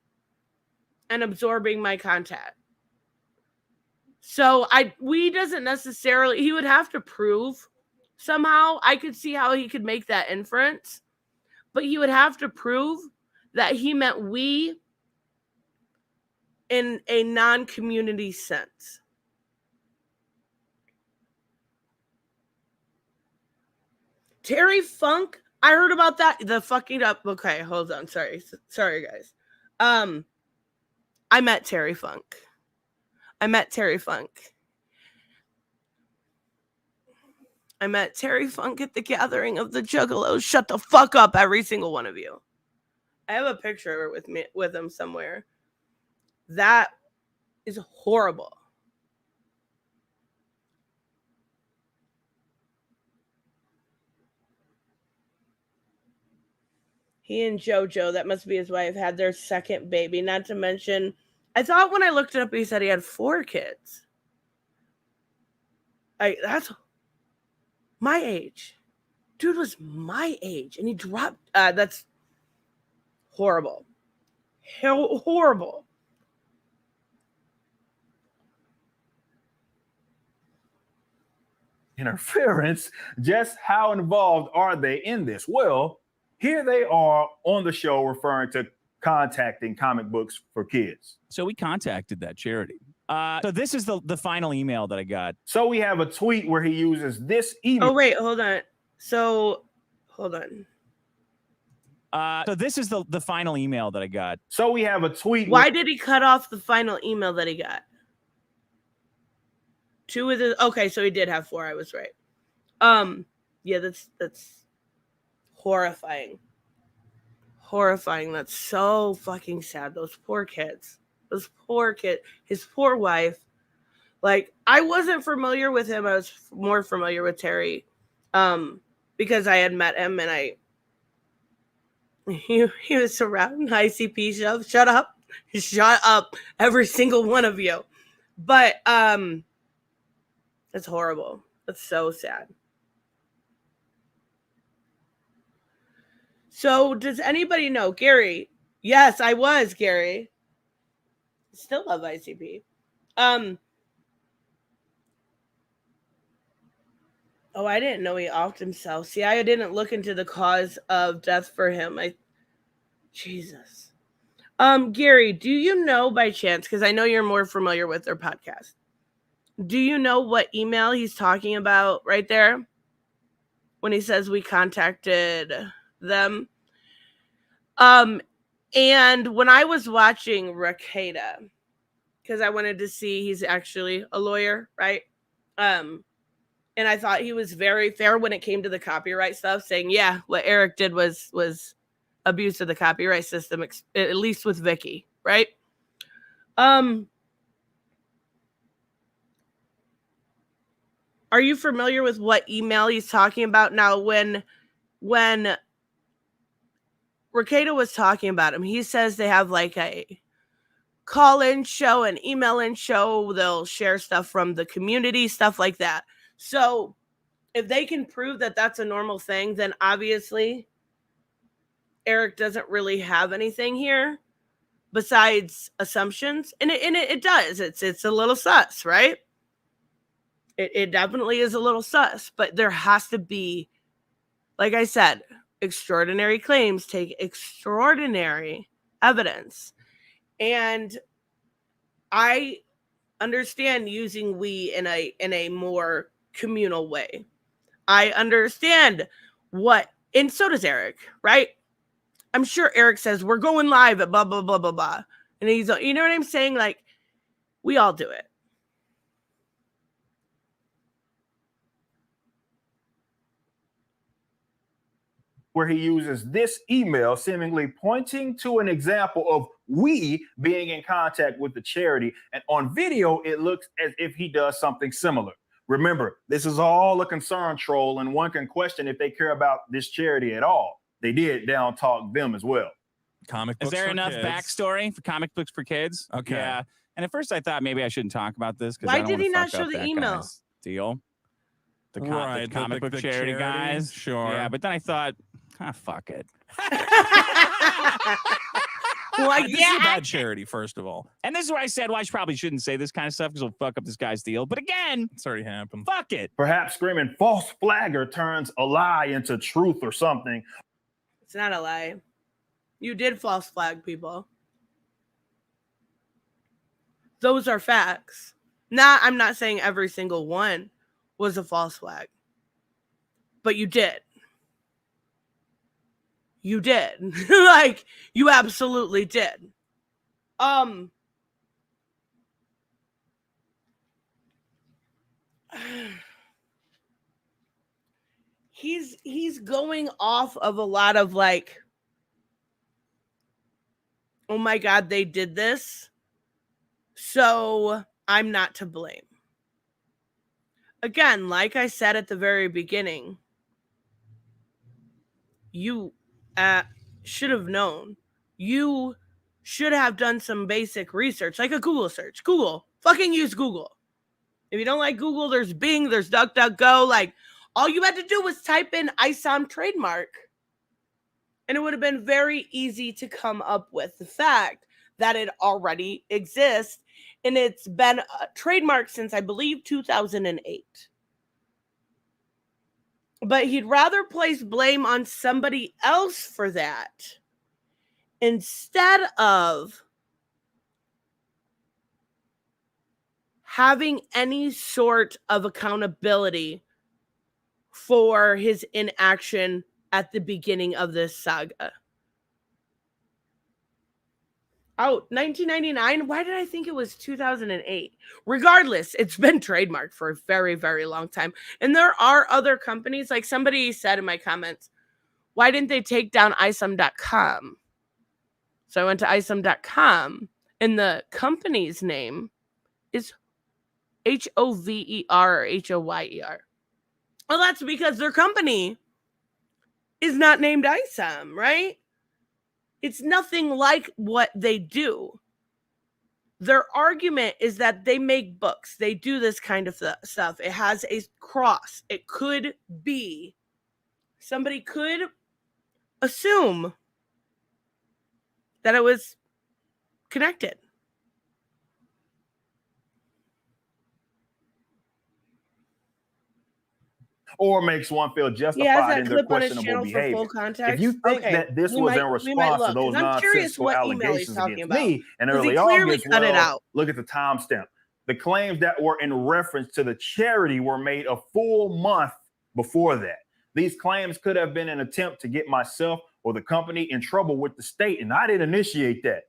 and absorbing my content. So we doesn't necessarily, he would have to prove somehow. I could see how he could make that inference, but he would have to prove that he meant we in a non-community sense. Terry Funk, I heard about that. The fucking up. Okay, hold on. Sorry, guys. I met Terry Funk. I met Terry Funk at the gathering of the Juggalos. Shut the fuck up, every single one of you. I have a picture with him somewhere. That is horrible. He and JoJo, that must be his wife, had their second baby. Not to mention, I thought when I looked it up, he said he had 4 kids. That's my age. Dude was my age, and he dropped. That's horrible. Horrible. Interference. Just how involved are they in this? Well, here they are on the show referring to contacting comic books for kids. So we contacted that charity. So this is the final email that I got. So we have a tweet where he uses this email. Oh, wait, hold on. So, hold on. So this is the final email that I got. So we have a tweet. Why did he cut off the final email that he got? 2 of the. Okay, so he did have 4. I was right. Yeah, that's horrifying. Horrifying. That's so fucking sad. Those poor kids. His poor wife. Like, I wasn't familiar with him. I was more familiar with Terry, because I had met him and he was around ICP show. Shut up, every single one of you. But that's horrible. That's so sad. So, does anybody know Gary? Yes, I was Gary. Still love ICP. Oh, I didn't know he offed himself. See, I didn't look into the cause of death for him. Jesus. Gary, do you know by chance, because I know you're more familiar with their podcast, do you know what email he's talking about right there when he says we contacted them? And when I was watching Ricada, because I wanted to see, he's actually a lawyer, right? And I thought he was very fair when it came to the copyright stuff, saying, yeah, what Eric did was abuse of the copyright system, at least with Vicky, right? Are you familiar with what email he's talking about? Now, when Ricada was talking about him, he says they have like a call-in show, an email-in show. They'll share stuff from the community, stuff like that. So if they can prove that that's a normal thing, then obviously Eric doesn't really have anything here besides assumptions. And it does. It's a little sus, right? It definitely is a little sus, but there has to be, like I said, extraordinary claims take extraordinary evidence. And I understand using we in a more communal way. I understand and so does Eric, right? I'm sure Eric says, we're going live at blah, blah, blah, blah, blah. And he's, you know what I'm saying? Like, we all do it. where he uses this email seemingly pointing to an example of we being in contact with the charity. And on video, it looks as if he does something similar. Remember, this is all a concern troll, and one can question if they care about this charity at all. They did down talk them as well. Comic books. Is there for enough kids. backstory for comic books for kids? Okay. Yeah. And at first I thought maybe I shouldn't talk about this because Why I don't did want he to not fuck show up the that email? guy's deal. The Right, comic book the charity guys. Sure. Yeah, but then I thought, fuck it. Like, This is a bad charity, first of all. And this is where I said, well, I probably shouldn't say this kind of stuff because it'll fuck up this guy's deal. But again, It's already happened. fuck it. Perhaps screaming false flagger turns a lie into truth or something. It's not a lie. You did false flag people. Those are facts. I'm not saying every single one was a false flag. But you did. You did. Like, you absolutely did. He's going off of a lot of like, oh my God, they did this, so I'm not to blame. Again, like I said at the very beginning, you should have known. You should have done some basic research, like a Google search. Google. Fucking use Google. If you don't like Google, there's Bing, there's DuckDuckGo. Like, all you had to do was type in Isom trademark. And it would have been very easy to come up with the fact that it already exists. And it's been trademarked since, I believe, 2008. But he'd rather place blame on somebody else for that instead of having any sort of accountability for his inaction at the beginning of this saga. Oh, 1999? Why did I think it was 2008? Regardless, it's been trademarked for a very, very long time. And there are other companies, like somebody said in my comments, why didn't they take down Isom.com? So I went to Isom.com, and the company's name is Hover or Hoyer. Well, that's because their company is not named Isom, right? It's nothing like what they do. Their argument is that they make books. They do this kind of stuff. It has a cross. It could be. Somebody could assume that it was connected. Or makes one feel justified in their clip on his questionable channel for behavior. full context. If you think that this was in response to those nonsensical allegations against me in early August, well, look at the timestamp. The claims that were in reference to the charity were made a full month before that. These claims could have been an attempt to get myself or the company in trouble with the state, and I didn't initiate that.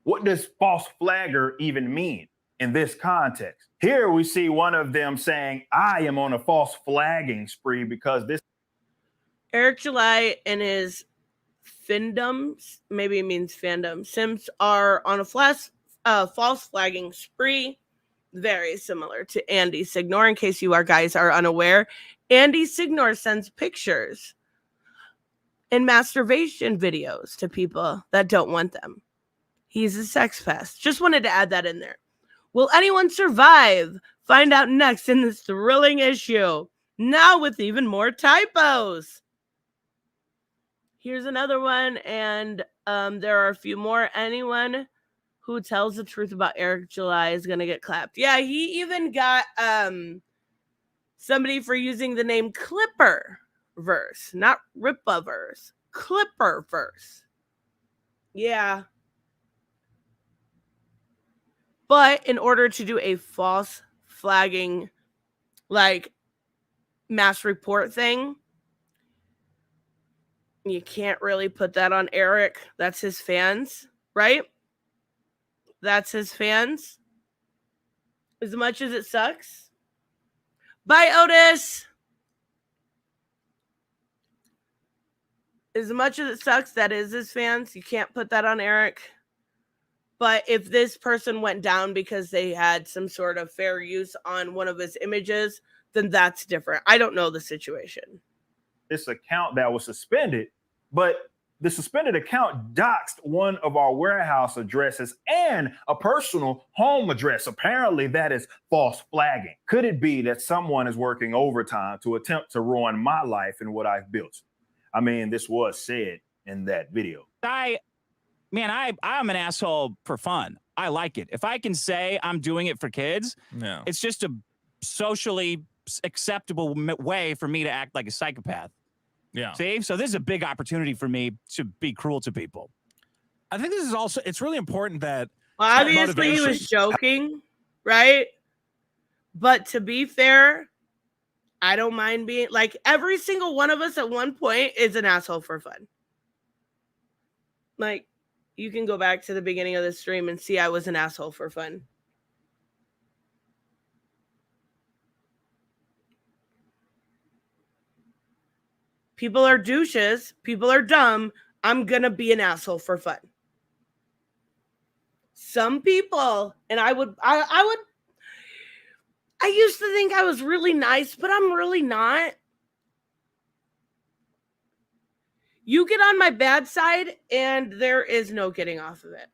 What does false flagger even mean in this context? Here we see one of them saying, I am on a false flagging spree because this. Eric July and his fandoms, maybe it means fandom, Sims are on a false flagging spree, very similar to Andy Signor. In case you guys are unaware, Andy Signor sends pictures and masturbation videos to people that don't want them. He's a sex pest. Just wanted to add that in there. Will anyone survive? Find out next in this thrilling issue. Now with even more typos. Here's another one, and there are a few more. Anyone who tells the truth about Eric July is going to get clapped. Yeah, he even got somebody for using the name Rippaverse, not Rippaverse. Rippaverse. Yeah. But in order to do a false flagging, like, mass report thing, you can't really put that on Eric. That's his fans, right? That's his fans. As much as it sucks. Bye, Otis. as much as it sucks, that is his fans. You can't put that on Eric. But if this person went down because they had some sort of fair use on one of his images, then that's different. I don't know the situation. This account that was suspended, but the suspended account doxed one of our warehouse addresses and a personal home address. Apparently, that is false flagging. Could it be that someone is working overtime to attempt to ruin my life and what I've built? I mean, this was said in that video. I'm an asshole for fun. I like it. If I can say I'm doing it for kids, it's just a socially acceptable way for me to act like a psychopath. Yeah. See? So this is a big opportunity for me to be cruel to people. I think this is also, it's really important that. Well, obviously he was joking, right? But to be fair, I don't mind being, like, every single one of us at one point is an asshole for fun. Like, you can go back to the beginning of the stream and see I was an asshole for fun. People are douches. People are dumb. I'm going to be an asshole for fun. Some people, and I used to think I was really nice, but I'm really not. You get on my bad side, and there is no getting off of it.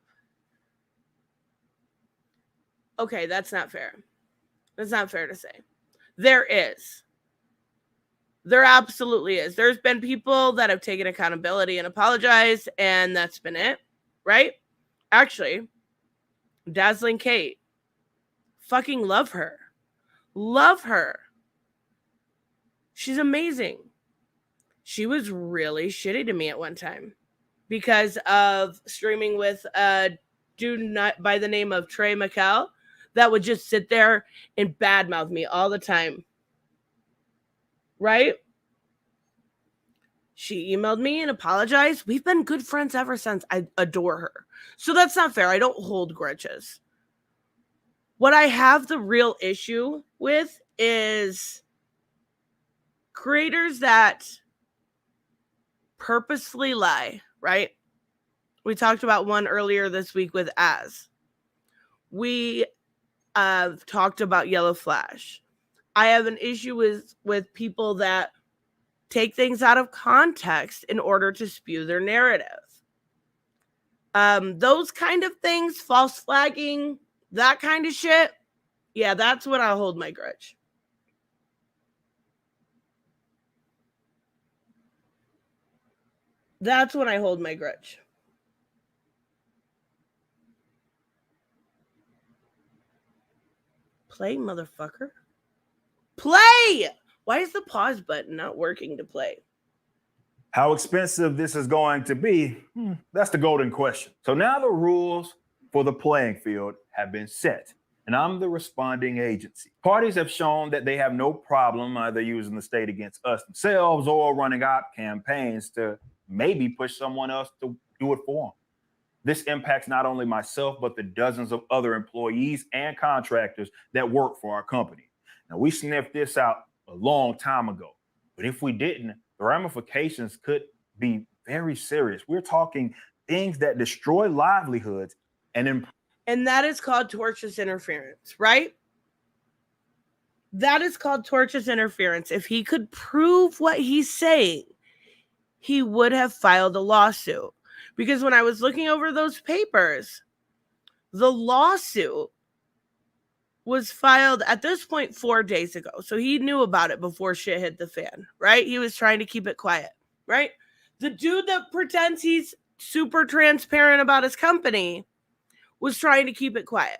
Okay, that's not fair. That's not fair to say. There is. There absolutely is. There's been people that have taken accountability and apologized, and that's been it, right? Actually, Dazzling Kate. Fucking love her. Love her. She's amazing. She was really shitty to me at one time because of streaming with a dude by the name of Trey McCall that would just sit there and badmouth me all the time. Right? She emailed me and apologized. We've been good friends ever since. I adore her. So that's not fair. I don't hold grudges. What I have the real issue with is creators that purposely lie, right? We talked about one earlier this week with Az. We talked about Yellow Flash. I have an issue with people that take things out of context in order to spew their narrative. Those kind of things, false flagging, that kind of shit, yeah, that's when I hold my grudge. That's when I hold my grudge. Play, motherfucker. Play! Why is the pause button not working to play? How expensive this is going to be, that's the golden question. So now the rules for the playing field have been set, and I'm the responding agency. Parties have shown that they have no problem either using the state against us themselves or running op campaigns to maybe push someone else to do it for them. This impacts not only myself, but the dozens of other employees and contractors that work for our company. Now, we sniffed this out a long time ago, but if we didn't, the ramifications could be very serious. We're talking things that destroy livelihoods and that is called tortious interference, right? That is called tortious interference. If he could prove what he's saying, he would have filed a lawsuit. Because when I was looking over those papers, the lawsuit was filed at this point 4 days ago. So he knew about it before shit hit the fan, right? He was trying to keep it quiet, right? The dude that pretends he's super transparent about his company was trying to keep it quiet.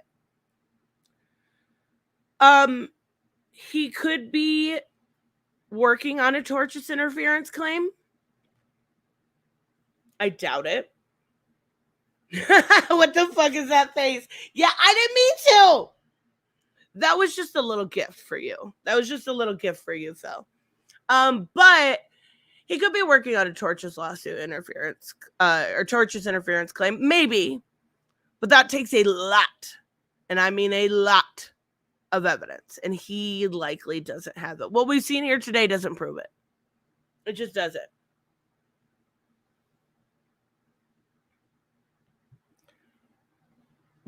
He could be working on a tortious interference claim. I doubt it. What the fuck is that face? Yeah, I didn't mean to. That was just a little gift for you. That was just a little gift for you, Phil. But he could be working on a tortious lawsuit interference, or tortious interference claim, maybe. But that takes a lot, and I mean a lot, of evidence, and he likely doesn't have it. What we've seen here today doesn't prove it. It just doesn't.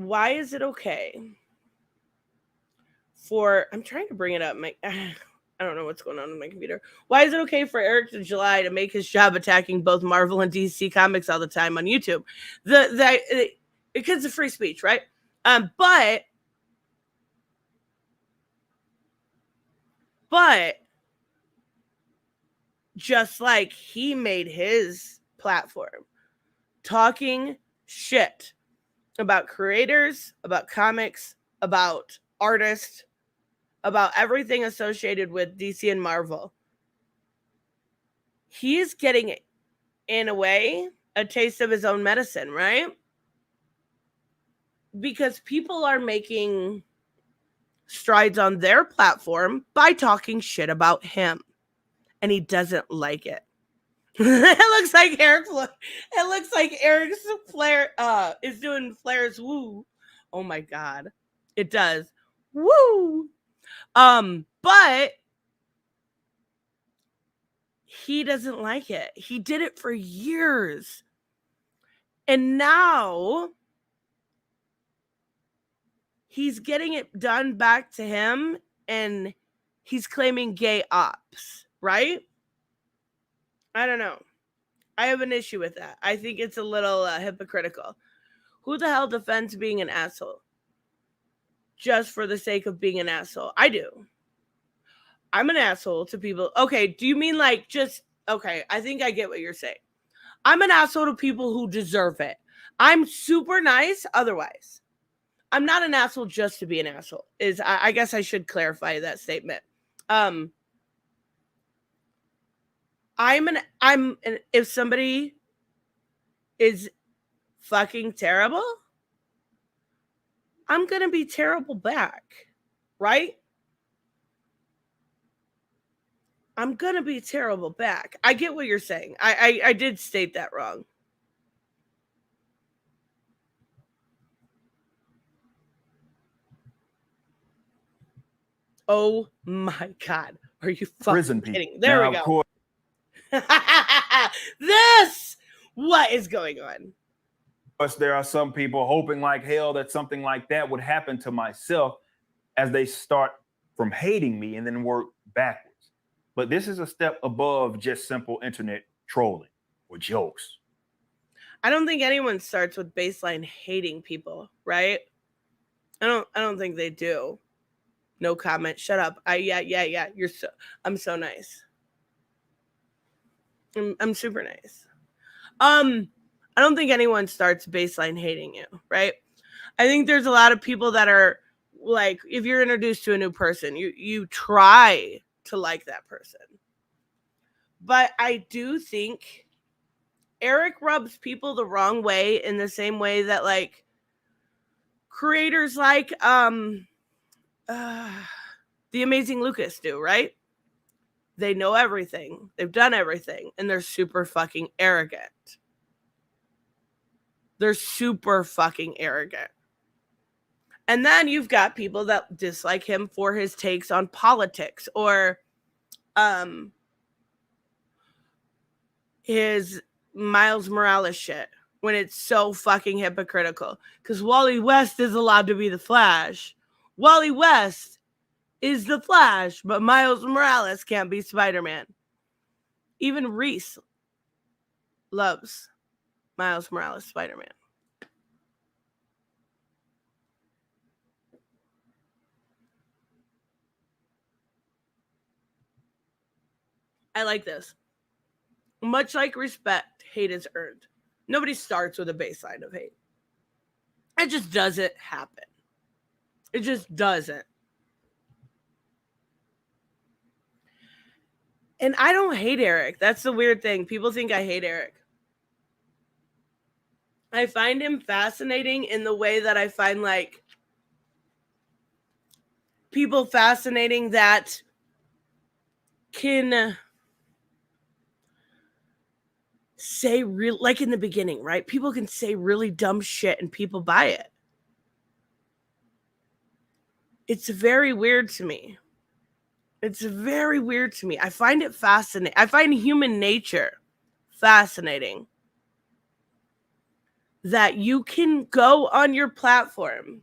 why is it okay for, I'm trying to bring it up, I don't know what's going on with my computer. Why is it okay for Eric the July to make his job attacking both Marvel and DC comics all the time on YouTube? Because of free speech, right? But just like he made his platform talking shit about creators, about comics, about artists, about everything associated with DC and Marvel, he's getting, in a way, a taste of his own medicine, right? Because people are making strides on their platform by talking shit about him, and he doesn't like it. It looks like Eric's Flair is doing Flair's woo. Oh my god. It does. Woo. But he doesn't like it. He did it for years. And now he's getting it done back to him, and he's claiming gay ops, right? I don't know. I have an issue with that. I think it's a little hypocritical. Who the hell defends being an asshole just for the sake of being an asshole? I do. I'm an asshole to people. Okay, do you mean like just, okay, I think I get what you're saying. I'm an asshole to people who deserve it. I'm super nice otherwise. I'm not an asshole just to be an asshole. I guess I should clarify that statement. If somebody is fucking terrible, I'm going to be terrible back, right? I'm going to be terrible back. I get what you're saying. I did state that wrong. Oh my God. Are you fucking kidding? There we go. This, what is going on? There are some people hoping like hell that something like that would happen to myself as they start from hating me and then work backwards. But this is a step above just simple internet trolling or jokes. I don't think anyone starts with baseline hating people, right? I don't think they do. No comment. Shut up. Yeah. I'm so nice. I'm super nice. I don't think anyone starts baseline hating you, right? I think there's a lot of people that are like, if you're introduced to a new person, you try to like that person. But I do think Eric rubs people the wrong way in the same way that like creators like The Amazing Lucas do, right? They know everything. They've done everything. And they're super fucking arrogant. They're super fucking arrogant. And then you've got people that dislike him for his takes on politics or his Miles Morales shit when it's so fucking hypocritical. Because Wally West is allowed to be the Flash. Wally West is the Flash, but Miles Morales can't be Spider-Man. Even Reese loves Miles Morales Spider-Man. I like this. Much like respect, hate is earned. Nobody starts with a baseline of hate. It just doesn't happen. It just doesn't. And I don't hate Eric. That's the weird thing. People think I hate Eric. I find him fascinating in the way that I find like people fascinating that can say real, like in the beginning, right? People can say really dumb shit and people buy it. It's very weird to me. It's very weird to me. I find it fascinating. I find human nature fascinating. that you can go on your platform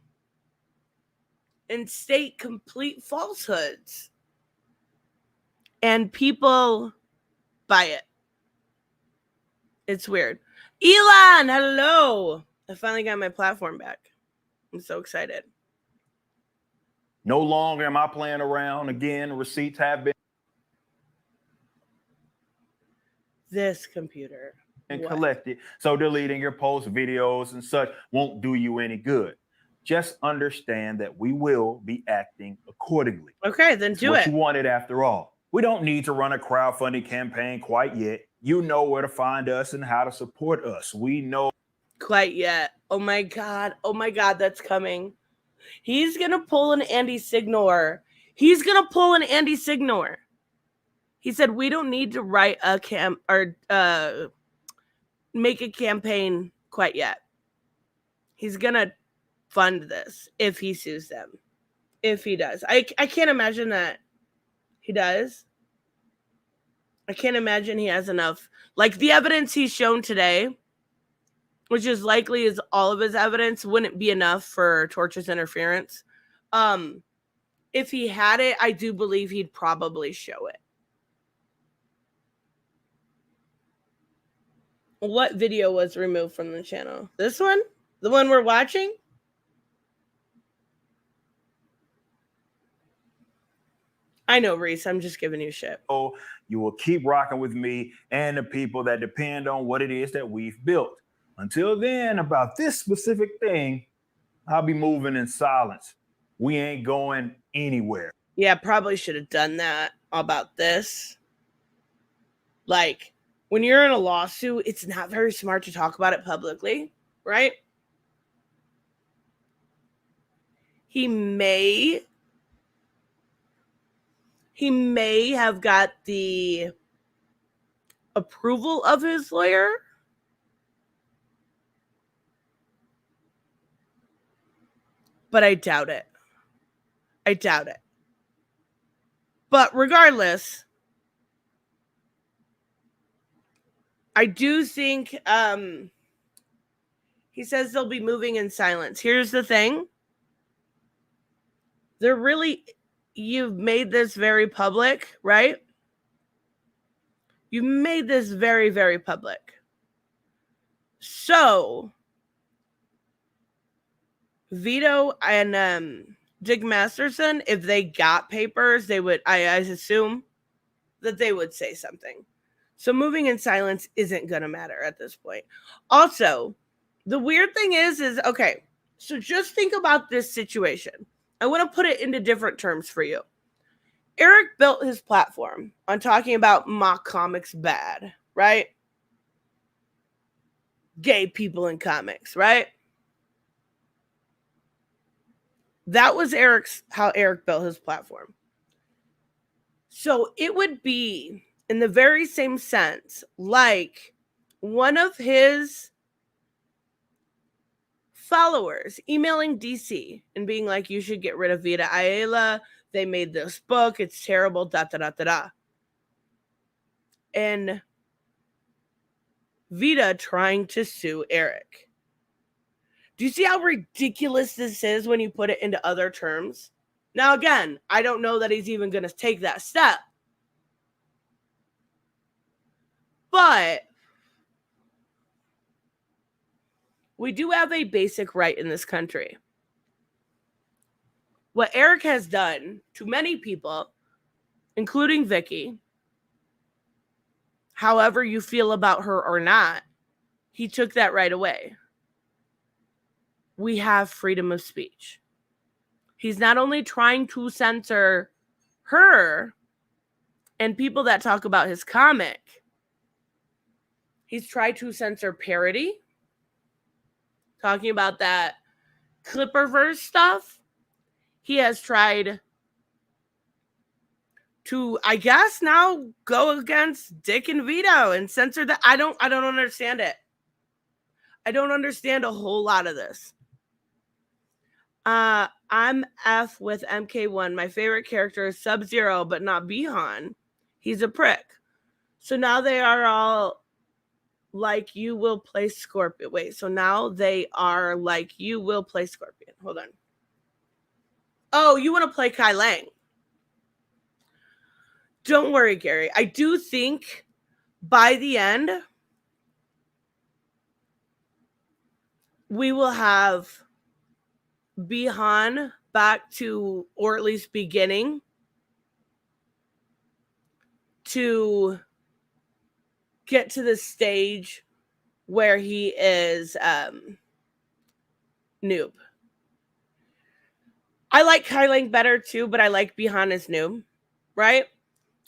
and state complete falsehoods and people buy it. It's weird. Elon, hello. I finally got my platform back. I'm so excited. No longer am I playing around. Again, receipts have been This computer. and What? collected. So deleting your posts, videos, and such won't do you any good. Just understand that we will be acting accordingly. Okay, then do what it. you wanted after all. We don't need to run a crowdfunding campaign quite yet. You know where to find us and how to support us. We know Quite yet. Oh my God. Oh my God, that's coming. He's going to pull an Andy Signor. He's going to pull an Andy Signor. He said, we don't need to write a make a campaign quite yet. He's going to fund this if he sues them. If he does. I can't imagine that he does. I can't imagine he has enough. Like the evidence he's shown today, which is likely is all of his evidence, wouldn't be enough for tortious interference. If he had it, I do believe he'd probably show it. What video was removed from the channel? This one? The one we're watching? I know, Reese. I'm just giving you shit. oh, you will keep rocking with me and the people that depend on what it is that we've built. Until then, about this specific thing, I'll be moving in silence. We ain't going anywhere. Yeah, probably should have done that about this. Like, when you're in a lawsuit, it's not very smart to talk about it publicly, right? He may have got the approval of his lawyer. But I doubt it. I doubt it. But regardless, I do think he says they'll be moving in silence. Here's the thing. You've made this very public, right? You made this very, very public. So, Vito and Dick Masterson, if they got papers, they would, I assume, that they would say something. So moving in silence isn't going to matter at this point. Also, the weird thing is, okay, so just think about this situation. I want to put it into different terms for you. Eric built his platform on talking about mock comics bad, right? Gay people in comics, right? That was how Eric built his platform. So it would be, in the very same sense, like one of his followers emailing DC and being like, you should get rid of Vita Ayala. They made this book. It's terrible, da-da-da-da-da. And Vita trying to sue Eric. Do you see how ridiculous this is when you put it into other terms? Now, again, I don't know that he's even going to take that step. But we do have a basic right in this country. What Eric has done to many people, including Vicky, however you feel about her or not, he took that right away. We have freedom of speech. He's not only trying to censor her and people that talk about his comic, he's tried to censor parody, talking about that Rippaverse stuff. He has tried to, I guess, now go against Dick and Vito and censor that. I don't understand it. I don't understand a whole lot of this. I'm F with MK1. My favorite character is Sub-Zero, but not Bihan. He's a prick. So now they are all like you will play Scorpion. Wait, so now they are like you will play Scorpion. Hold on. Oh, you want to play Kai Lang. Don't worry, Gary. I do think by the end, we will have Bihan back to, or at least beginning to get to the stage where he is noob. I like Kai Lang better too, but I like Bihan as noob, right?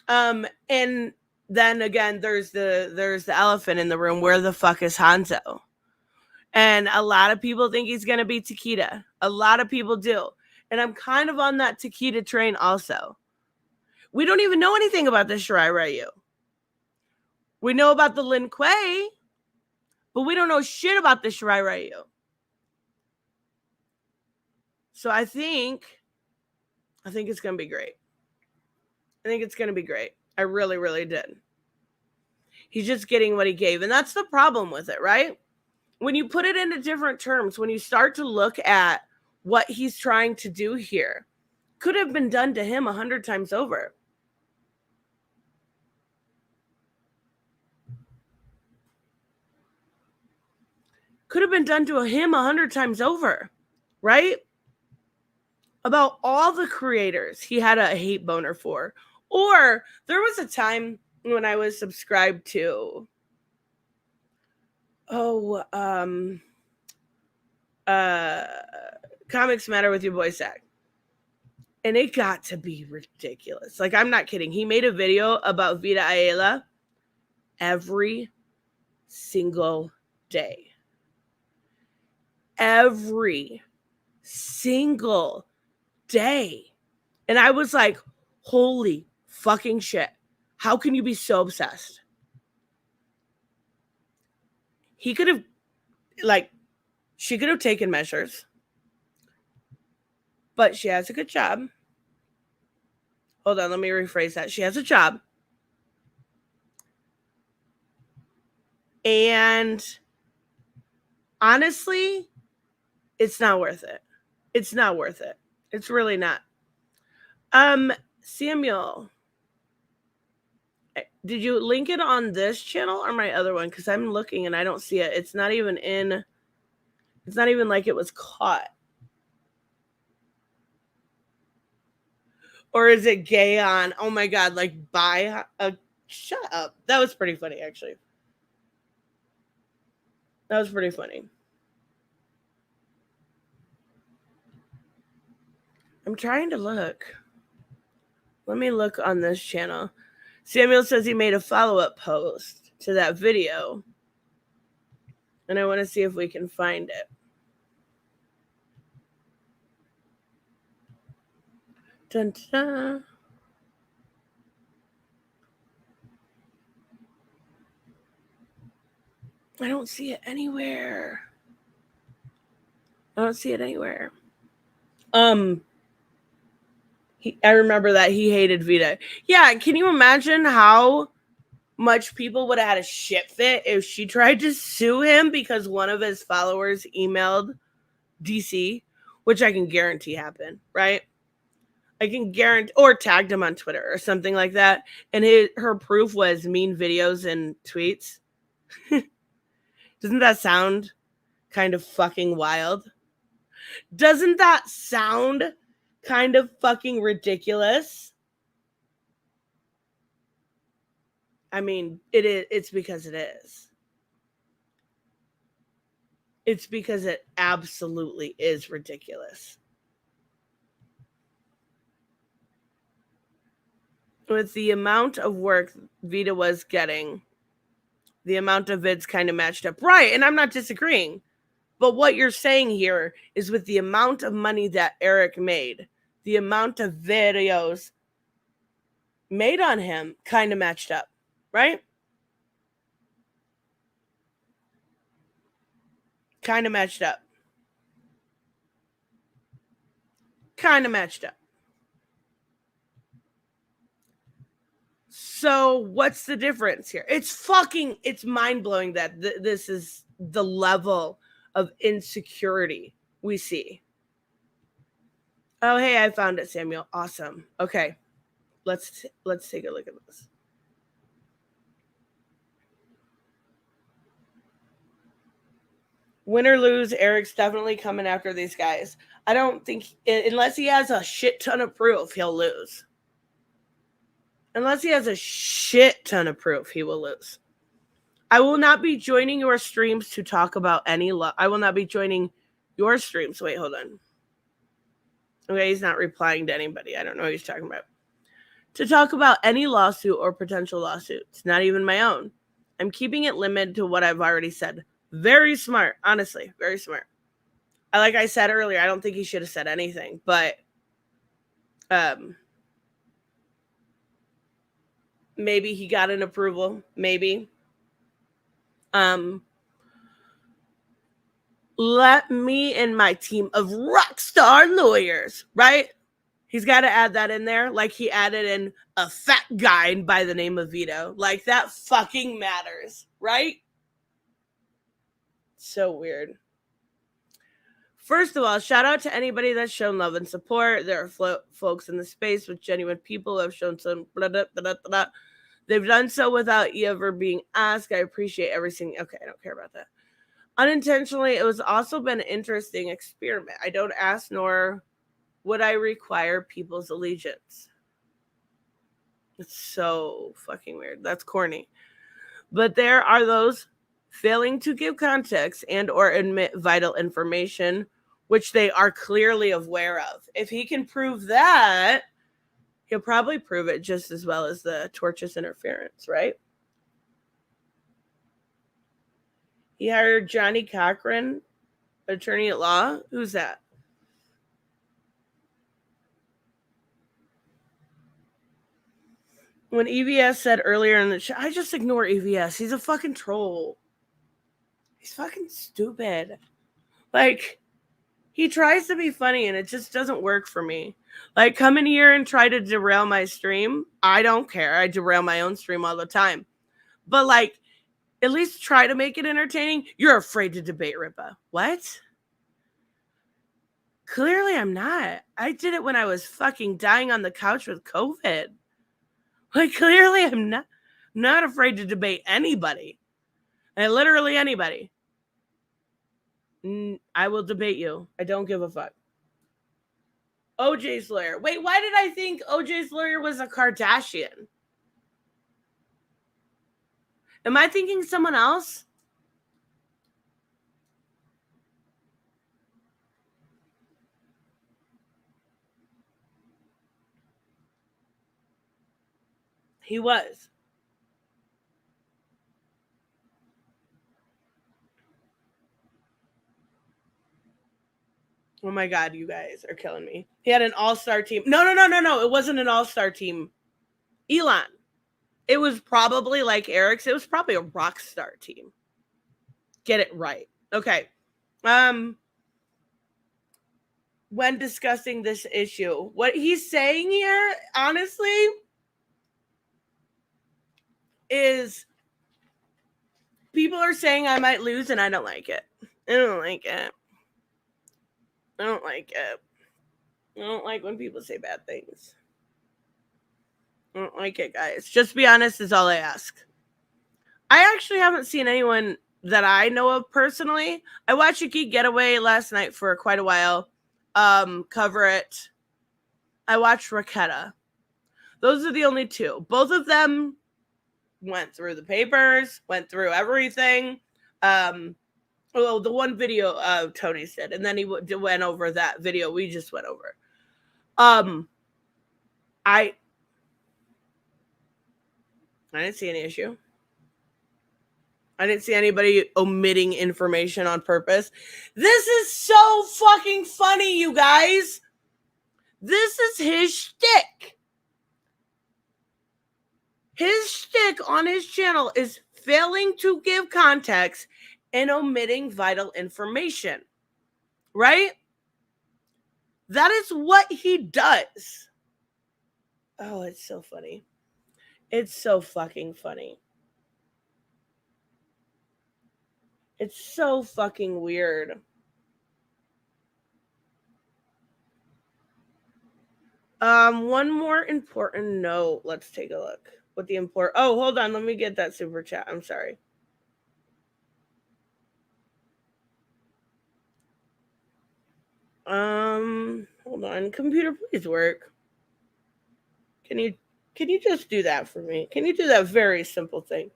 And then again, there's the elephant in the room. Where the fuck is Hanzo? And a lot of people think he's gonna be Takeda. A lot of people do, and I'm kind of on that Takeda train also. We don't even know anything about the Shirai Ryu. We know about the Lin Kuei, but we don't know shit about the Shirai Ryu. So I think it's gonna be great. I think it's gonna be great. I really, really did. He's just getting what he gave, and that's the problem with it, right? When you put it into different terms, when you start to look at what he's trying to do here, could have been done to him 100 times over. Could have been done to him 100 times over, right? About all the creators he had a hate boner for. Or there was a time when I was subscribed to Comics Matter with your boy Zach. And it got to be ridiculous. Like, I'm not kidding. He made a video about Vida Ayala every single day. Every single day. And I was like, holy fucking shit. How can you be so obsessed? He could have, like, she could have taken measures. But she has a good job. Hold on, let me rephrase that. She has a job. And honestly, it's not worth it. It's not worth it. It's really not. Samuel, did you link it on this channel or my other one? Because I'm looking and I don't see it. It's not even like it was caught. Or is it gay on? Oh my God, like buy a shut up. That was pretty funny, actually. That was pretty funny. I'm trying to look. Let me look on this channel. Samuel says he made a follow-up post to that video. And I want to see if we can find it. Dun, dun. I don't see it anywhere. I remember that he hated Vita. Yeah, can you imagine how much people would have had a shit fit if she tried to sue him because one of his followers emailed DC, which I can guarantee happened, right? I can guarantee, or tagged him on Twitter or something like that. And her proof was mean videos and tweets. Doesn't that sound kind of fucking wild? Doesn't that sound kind of fucking ridiculous? I mean, it is. It's because it is. It's because it absolutely is ridiculous. With the amount of work Vita was getting, the amount of vids kind of matched up. Right, and I'm not disagreeing. But what you're saying here is with the amount of money that Eric made, the amount of videos made on him kind of matched up, right? Kind of matched up. So what's the difference here? It's mind-blowing that this is the level of insecurity we see. Oh, hey, I found it, Samuel. Awesome. Okay. Let's take a look at this. Win or lose, Eric's definitely coming after these guys. I don't think, unless he has a shit ton of proof, he'll lose. Unless he has a shit ton of proof, he will lose. I will not be joining your streams to talk about any law. I will not be joining your streams. Wait, hold on. Okay, he's not replying to anybody. I don't know what he's talking about. To talk about any lawsuit or potential lawsuits, not even my own. I'm keeping it limited to what I've already said. Very smart, honestly, very smart. Like I said earlier, I don't think he should have said anything, but maybe he got an approval, maybe. Let me and my team of rock star lawyers, right? He's got to add that in there, like he added in a fat guy by the name of Vito. Like, that fucking matters, right? So weird. First of all, shout out to anybody that's shown love and support. There are folks in the space with genuine people who have shown some blah, blah, blah, blah, blah. They've done so without ever being asked. I appreciate everything. Okay, I don't care about that. Unintentionally, it was also been an interesting experiment. I don't ask, nor would I require people's allegiance. It's so fucking weird. That's corny. But there are those failing to give context and or admit vital information, which they are clearly aware of. If he can prove that, he'll probably prove it just as well as the tortious interference, right? He hired Johnny Cochran, attorney at law. Who's that? When EVS said earlier in the show, I just ignore EVS. He's a fucking troll. He's fucking stupid. Like, he tries to be funny and it just doesn't work for me. Like, come in here and try to derail my stream. I don't care. I derail my own stream all the time. But, like, at least try to make it entertaining. You're afraid to debate, Rippa. What? Clearly I'm not. I did it when I was fucking dying on the couch with COVID. Like, clearly I'm not afraid to debate anybody. And literally anybody. I will debate you. I don't give a fuck. OJ's lawyer. Wait, why did I think OJ's lawyer was a Kardashian? Am I thinking someone else? He was. Oh my God, you guys are killing me. He had an all-star team. No. It wasn't an all-star team. Elon. It was probably like Eric's. It was probably a rock star team. Get it right. Okay. When discussing this issue, what he's saying here, honestly, is people are saying I might lose and I don't like it. I don't like it. I don't like it. I don't like when people say bad things. I don't like it, guys. Just be honest is all I ask. I actually haven't seen anyone that I know of personally. I watched a Geek Getaway last night for quite a while. Cover it. I watched Raketa. Those are the only two. Both of them went through the papers, went through everything. Well, the one video Tony's did, and then he went over that video we just went over. I didn't see any issue. I didn't see anybody omitting information on purpose. This is so fucking funny, you guys. This is his shtick. His shtick on his channel is failing to give context and omitting vital information. Right? That is what he does. Oh, it's so funny. It's so fucking funny. It's so fucking weird. One more important note. Let's take a look. What the Oh, hold on. Let me get that super chat. I'm sorry. Hold on. Computer, please work. Can you just do that for me? Can you do that very simple thing?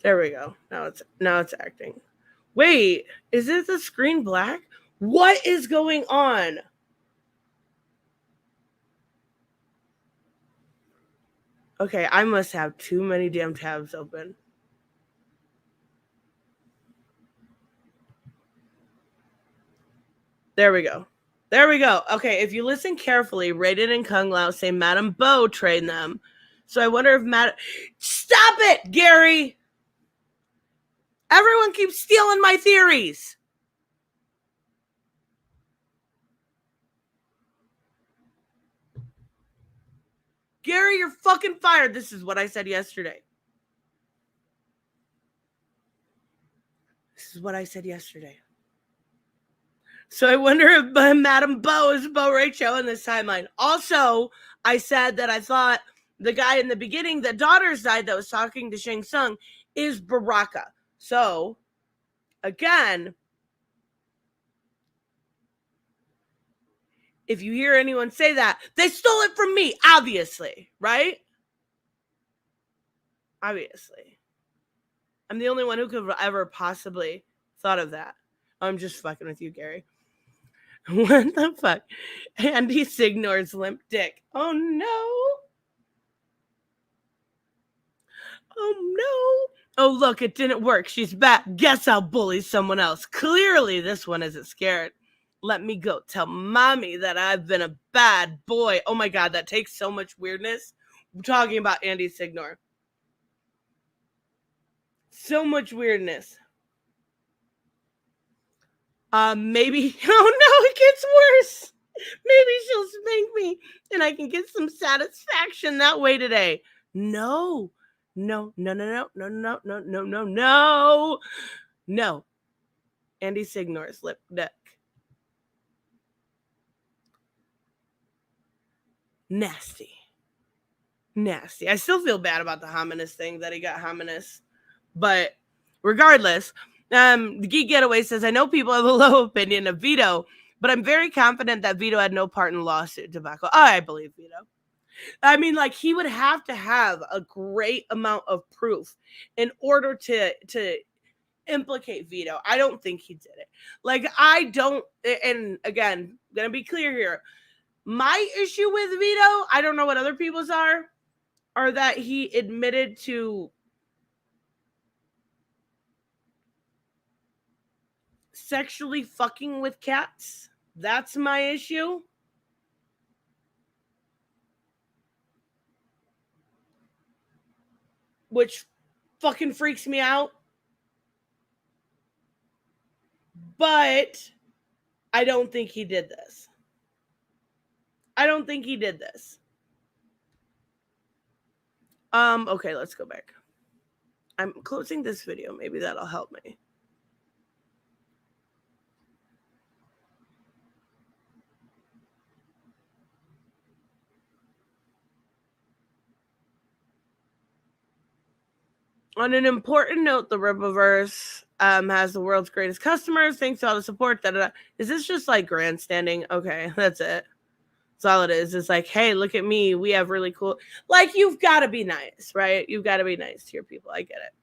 There we go. Now it's acting. Wait, is it the screen black? What is going on? Okay, I must have too many damn tabs open. There we go. There we go. Okay, if you listen carefully, Raiden and Kung Lao say Madame Bo trained them. So I wonder if Stop it, Gary! Everyone keeps stealing my theories. Gary, you're fucking fired. This is what I said yesterday. This is what I said yesterday. So I wonder if Madame Bo is Bo Rachel in this timeline. Also, I said that I thought the guy in the beginning, the daughter's died that was talking to Shang Tsung, is Baraka. So, again, if you hear anyone say that, they stole it from me, obviously, right? Obviously. I'm the only one who could have ever possibly thought of that. I'm just fucking with you, Gary. What the fuck? Andy Signor's limp dick. Oh no. Oh no. Oh look, it didn't work. She's back. Guess I'll bully someone else. Clearly this one isn't scared. Let me go tell mommy that I've been a bad boy. Oh my god, that takes so much weirdness. We're talking about Andy Signor. So much weirdness. Maybe, oh no, it gets worse. Maybe she'll spank me and I can get some satisfaction that way today. No. Andy Signor's lip dick. Nasty. I still feel bad about the hominous thing that he got hominous. But regardless, the Geek Getaway says, I know people have a low opinion of Vito, but I'm very confident that Vito had no part in the lawsuit debacle. Oh, I believe Vito. I mean, like, he would have to have a great amount of proof in order to implicate Vito. I don't think he did it. Like, I don't, and again, gonna be clear here. My issue with Vito, I don't know what other people's are that he admitted to sexually fucking with cats. That's my issue. Which fucking freaks me out. But I don't think he did this. Okay, let's go back. I'm closing this video. Maybe that'll help me. On an important note, the Rippaverse has the world's greatest customers. Thanks to all the support. Is this just like grandstanding? Okay, that's it. That's all it is. It's like, hey, look at me. We have really cool. Like, you've got to be nice, right? You've got to be nice to your people. I get it.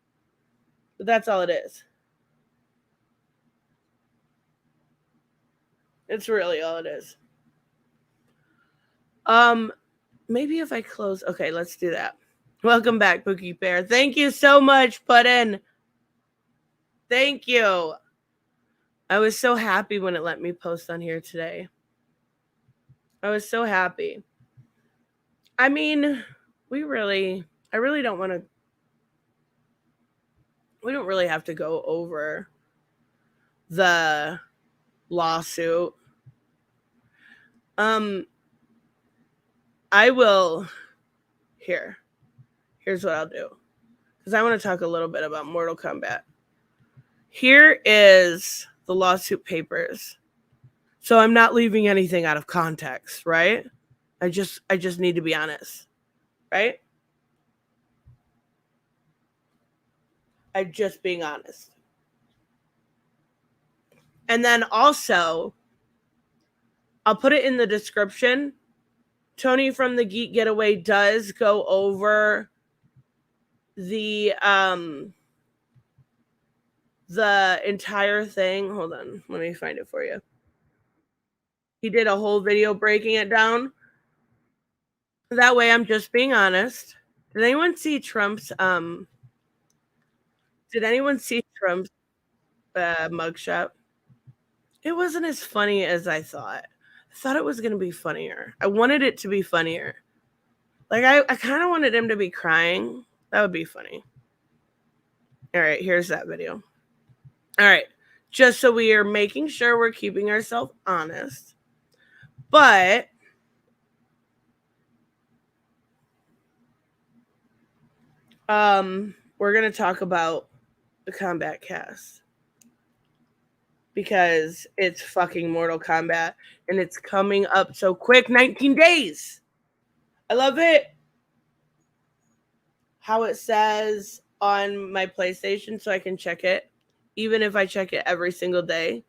But that's all it is. It's really all it is. Maybe if I close. Okay, let's do that. Welcome back, Pookie Bear. Thank you so much, Puddin. Thank you. I was so happy when it let me post on here today. I was so happy. I mean, I really don't want to. We don't really have to go over the lawsuit. I will. Here's what I'll do, because I want to talk a little bit about Mortal Kombat. Here is the lawsuit papers. So I'm not leaving anything out of context, right? I just need to be honest, right? I'm just being honest. And then also, I'll put it in the description. Tony from the Geek Getaway does go over the entire thing. Hold on, let me find it for you. He did a whole video breaking it down. That way, I'm just being honest. Did anyone see Trump's mugshot? It wasn't as funny as I thought. I thought it was going to be funnier. I wanted it to be funnier. Like, I kind of wanted him to be crying. That would be funny. All right, here's that video. All right, just so we are making sure we're keeping ourselves honest. But we're going to talk about the Kombat cast, because it's fucking Mortal Kombat and it's coming up so quick. 19 days. I love it. How it says on my PlayStation, so I can check it, even if I check it every single day.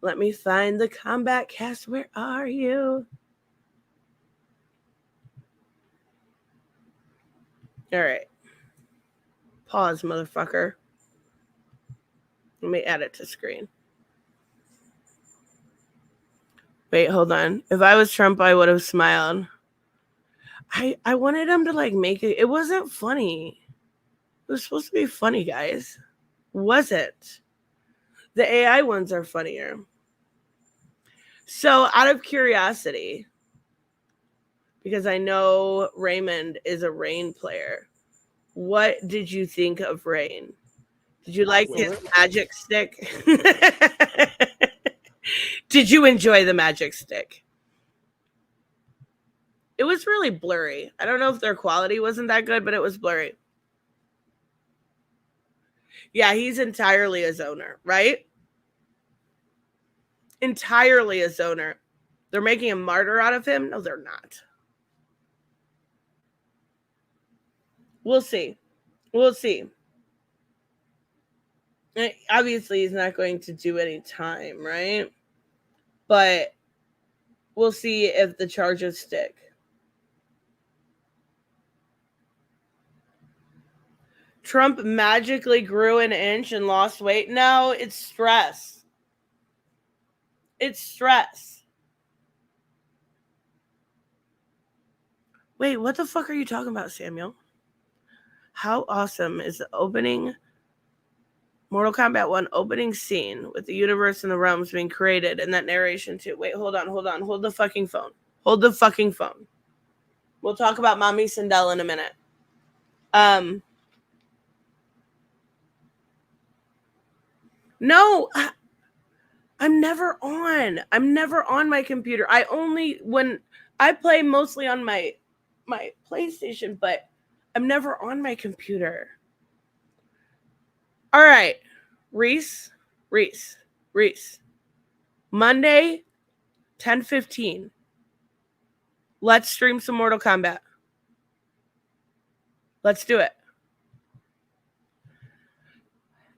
Let me find the Kombat cast. Where are you? All right. Pause, motherfucker. Let me add it to screen. Wait, hold on. If I was Trump, I would have smiled. I wanted him to like make it. It wasn't funny. It was supposed to be funny, guys. Was it? The AI ones are funnier. So, out of curiosity, because I know Raymond is a Rain player, what did you think of Rain? Did you like his magic stick? Did you enjoy the magic stick? It was really blurry. I don't know if their quality wasn't that good, but it was blurry. Yeah, he's entirely a zoner, right? Entirely a zoner. They're making a martyr out of him? No, they're not. We'll see. We'll see. Obviously, he's not going to do any time, right? But we'll see if the charges stick. Trump magically grew an inch and lost weight. No, it's stress. It's stress. Wait, what the fuck are you talking about, Samuel? How awesome is the opening Mortal Kombat 1 opening scene with the universe and the realms being created and that narration too? Wait, hold on. Hold the fucking phone. Hold the fucking phone. We'll talk about Mommy Sindel in a minute. No, I'm never on. I'm never on my computer. When I play mostly on my PlayStation, but I'm never on my computer. All right, Reese. Monday, 10:15. Let's stream some Mortal Kombat. Let's do it.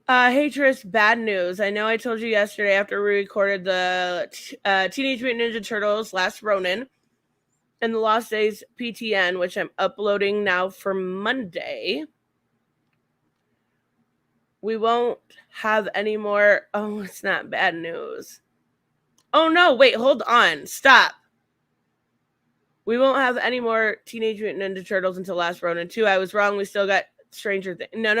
Hey Tris, bad news. I know I told you yesterday after we recorded the Teenage Mutant Ninja Turtles Last Ronin and the Lost Days PTN, which I'm uploading now for Monday. We won't have any more. Oh, it's not bad news. Oh no, wait, hold on. Stop. We won't have any more Teenage Mutant Ninja Turtles until Last Ronin 2. I was wrong. We still got Stranger Things. No.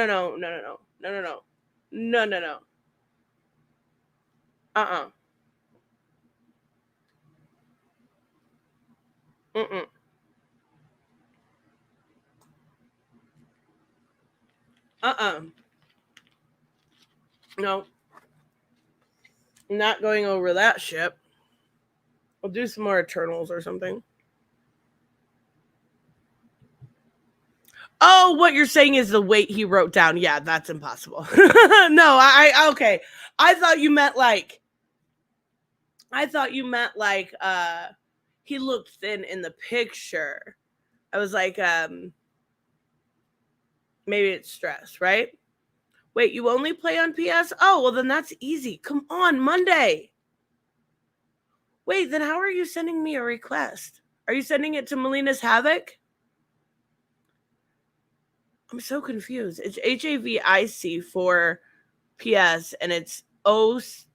Mm-mm. No. Not going over that ship. We'll do some more Eternals or something. Oh, what you're saying is the weight he wrote down. Yeah, that's impossible. No, okay. I thought you meant like he looked thin in the picture. I was like, maybe it's stress, right? Wait, you only play on PS? Oh, well then that's easy. Come on, Monday. Wait, then how are you sending me a request? Are you sending it to Melina's Havoc? I'm so confused. It's HAVIC for PS, and it's IK,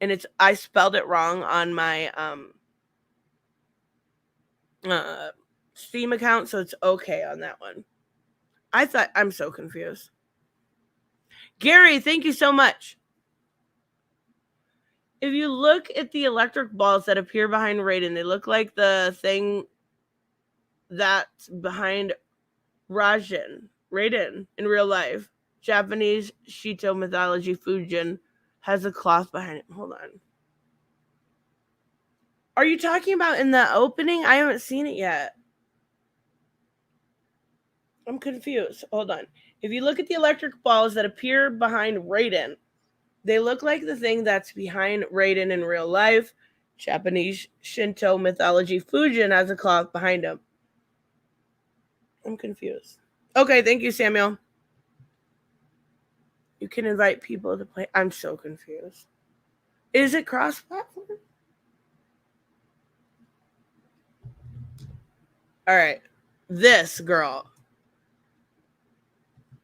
and it's I spelled it wrong on my Steam account, so it's okay on that one. I'm so confused. Gary, thank you so much. If you look at the electric balls that appear behind Raiden, they look like the thing that's behind Raiden in real life. Japanese Shito mythology Fujin has a cloth behind it. Hold on. Are you talking about in the opening? I haven't seen it yet. I'm confused. Hold on. If you look at the electric balls that appear behind Raiden, they look like the thing that's behind Raiden in real life. Japanese Shinto mythology Fujin has a cloth behind him. I'm confused. Okay, thank you, Samuel. You can invite people to play. I'm so confused. Is it cross-platform? All right. This girl.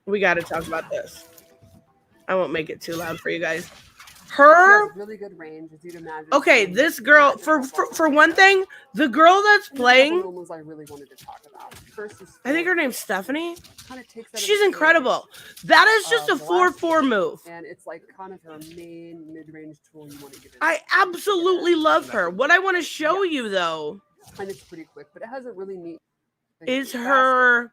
We got to talk about this. I won't make it too loud for you guys. Her really good range, as you'd imagine. Okay, this girl, for one thing, the girl that's playing, I really wanted to talk about. First is I think her name's Stephanie. She's She's incredible. That is just a 4-4 move. And it's like kind of her main mid-range tool you want to get in. I absolutely love her. What I want to show you, though, and it's pretty quick, but it has a really neat is her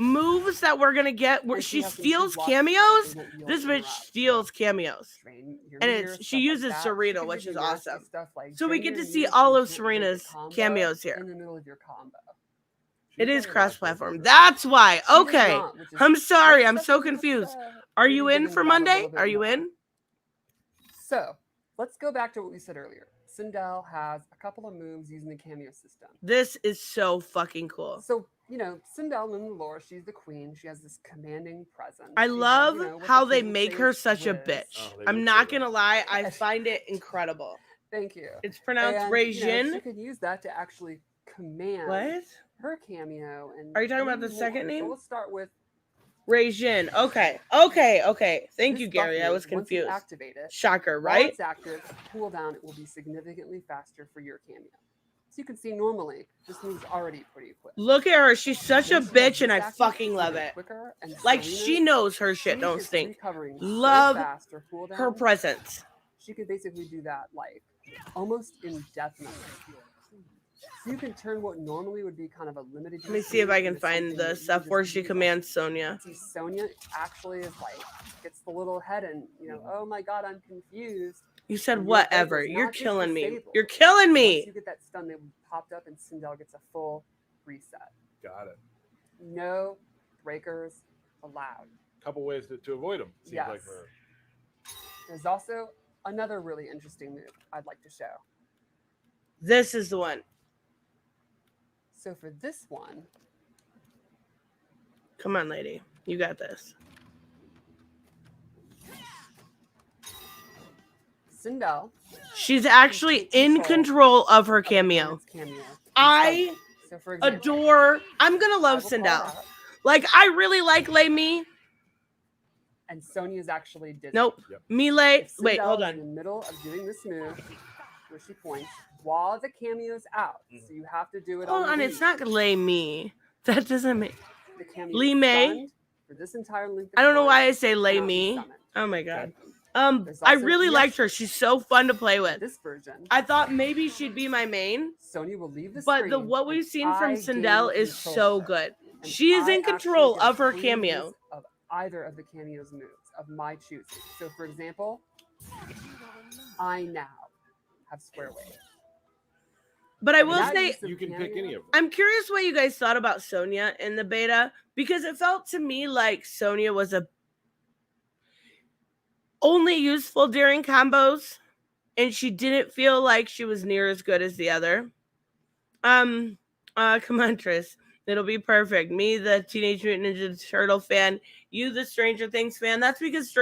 moves that we're gonna get where she steals cameos. This bitch steals cameos, and she uses Serena, which is awesome. So we get to see all of Serena's cameos here. In the middle of your combo. It is cross-platform. That's why. Okay, I'm sorry. I'm so confused. Are you in for Monday? Are you in? So let's go back to what we said earlier. Sindel has a couple of moves using the cameo system. This is so fucking cool. So, Sindel in the lore, she's the queen. She has this commanding presence. I love how they make her such a bitch. I'm not going to lie. I find it incredible. Thank you. It's pronounced Regine. She could use that to actually command her cameo. And are you talking about the second name? So let's start with Regine. Okay. Thank you, Gary. I was confused. Activate it. Shocker, right? While it's active, cooldown, it will be significantly faster for your cameo. So you can see normally, this move's already pretty quick. Look at her. She's such a bitch, and I fucking love it. Like, she knows her shit don't stink. Love her presence. She could basically do that, like, almost indefinitely. So you can turn what normally would be kind of a limited. Let me see if I can find the stuff where she commands Sonya. See, Sonya actually is like, gets the little head and, oh my god, I'm confused. You said whatever. You're killing me. You're killing me. Once you get that stun, they popped up and Sindel gets a full reset. Got it. No breakers allowed. Couple ways to avoid them. Seems like for her. There's also another really interesting move I'd like to show. This is the one. So for this one, come on, lady, you got this. Sindel. She's actually in control of her cameo. I adore. I'm gonna love Sindel. Like, I really like Lei Mi. And Sonya's actually did. Nope. Yep. Melee. Wait, hold on. In the middle of doing this move, where she points while the cameo's out, so you have to do it. Hold on, it's not Lei Mi. That doesn't make. Li Mei. For this entire length. I don't know why I say Lei Mi. Oh my god. I really liked her. She's so fun to play with. This version. I thought maybe she'd be my main. Sonya will leave the screen, but what we've seen from Sindel is so good. She is in control of her cameo. Of either of the cameo's moves of my choosing. So, for example, I now have square weight. But I will That say, use of You can pick cameo- any of them. I'm curious what you guys thought about Sonya in the beta, because it felt to me like Sonya was only useful during combos, and she didn't feel like she was near as good as the other. Come on, Tris. It'll be perfect. Me, the Teenage Mutant Ninja Turtle fan. You, the Stranger Things fan. That's because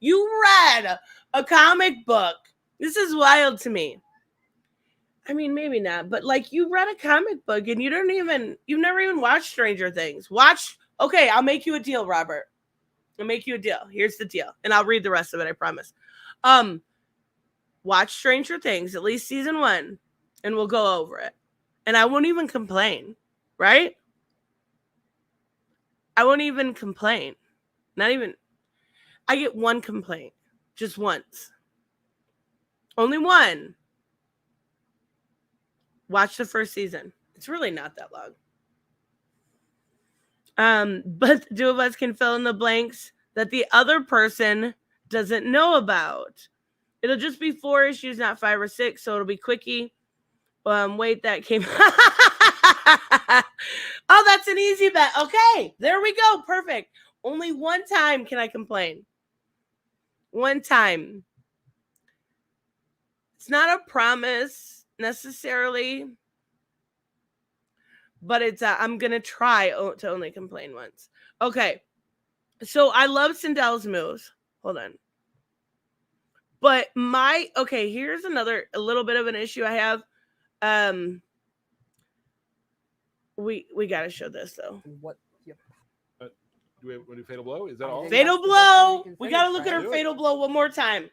you read a comic book. This is wild to me. I mean, maybe not, but like you read a comic book and you've never even watched Stranger Things. Okay, I'll make you a deal, Robert. I'll make you a deal. Here's the deal. And I'll read the rest of it, I promise. Watch Stranger Things, at least season 1, and we'll go over it. And I won't even complain, right? I won't even complain. Not even. I get one complaint. Just once. Only one. Watch the first season. It's really not that long. But the two of us can fill in the blanks that the other person doesn't know about. It'll just be 4 issues, not 5 or 6, so it'll be quickie. Wait, that came. Oh, that's an easy bet. Okay, there we go. Perfect. Only one time can I complain. One time. It's not a promise necessarily, but it's I'm gonna try to only complain once. Okay, so I love Sindel's moves. Hold on. But here's a little bit of an issue I have. We gotta show this though. What? Yep. Do we want to do Fatal Blow? Is that all? Fatal That's the best way Blow. you can We finish, gotta look at right? her Fatal Blow one more time.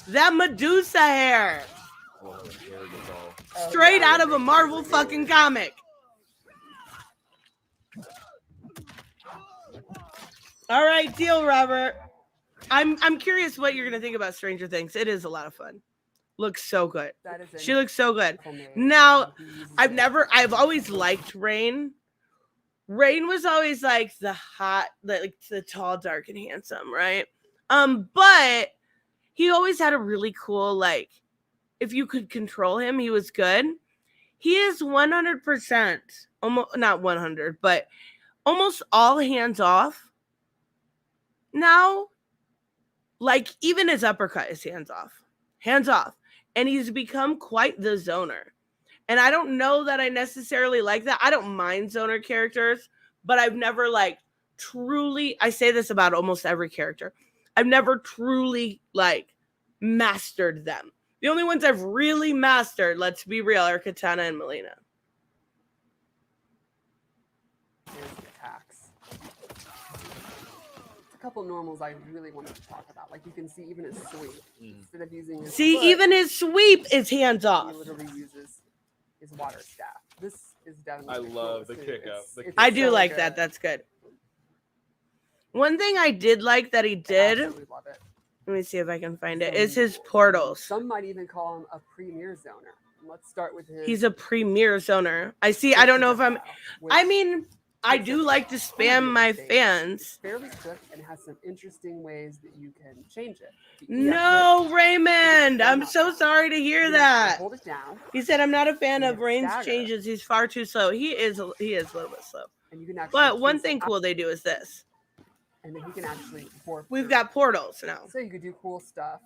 That Medusa hair. Oh, there it is all. Straight out of a Marvel fucking comic. All right, deal, Robert. I'm curious what you're gonna think about Stranger Things. It is a lot of fun. Looks so good. That is She looks so good. name. Now, He uses I've always liked Rain. Rain was always like the tall, dark, and handsome, right? But he always had a really cool, like, if you could control him, he was good. He is 100%, almost not 100, but almost all hands off. Now, like, even his uppercut is hands off. Hands off. And he's become quite the zoner. And I don't know that I necessarily like that. I don't mind zoner characters, but I've never like truly, I say this about almost every character. I've never truly like mastered them. The only ones I've really mastered, let's be real, are Katana and Melina. Here's the attacks. A couple normals I really wanted to talk about. Like you can see even his sweep. Instead of using his foot, even his sweep is hands off. he literally uses his water staff. This is definitely I the love coolest the move. kick It's- out. The it's kick I do so like good. that. That's good. One thing I did like that he I did, absolutely love it. let me see if I can find it, is his portals. Some might even call him a premier zoner. Let's start with his. He's a premier zoner. I don't know if I'm, I mean, I do like to spam my fans. It's fairly quick and has some interesting ways that you can change it. No, Raymond, I'm so sorry to hear that. Hold it down, He said I'm not a fan You of can Rain's stagger. changes. He's far too slow. He is a little bit slow. and you can actually. But one twist it thing up, cool they do is this. And then he can actually warp. We've through. got portals now. So you could do cool stuff,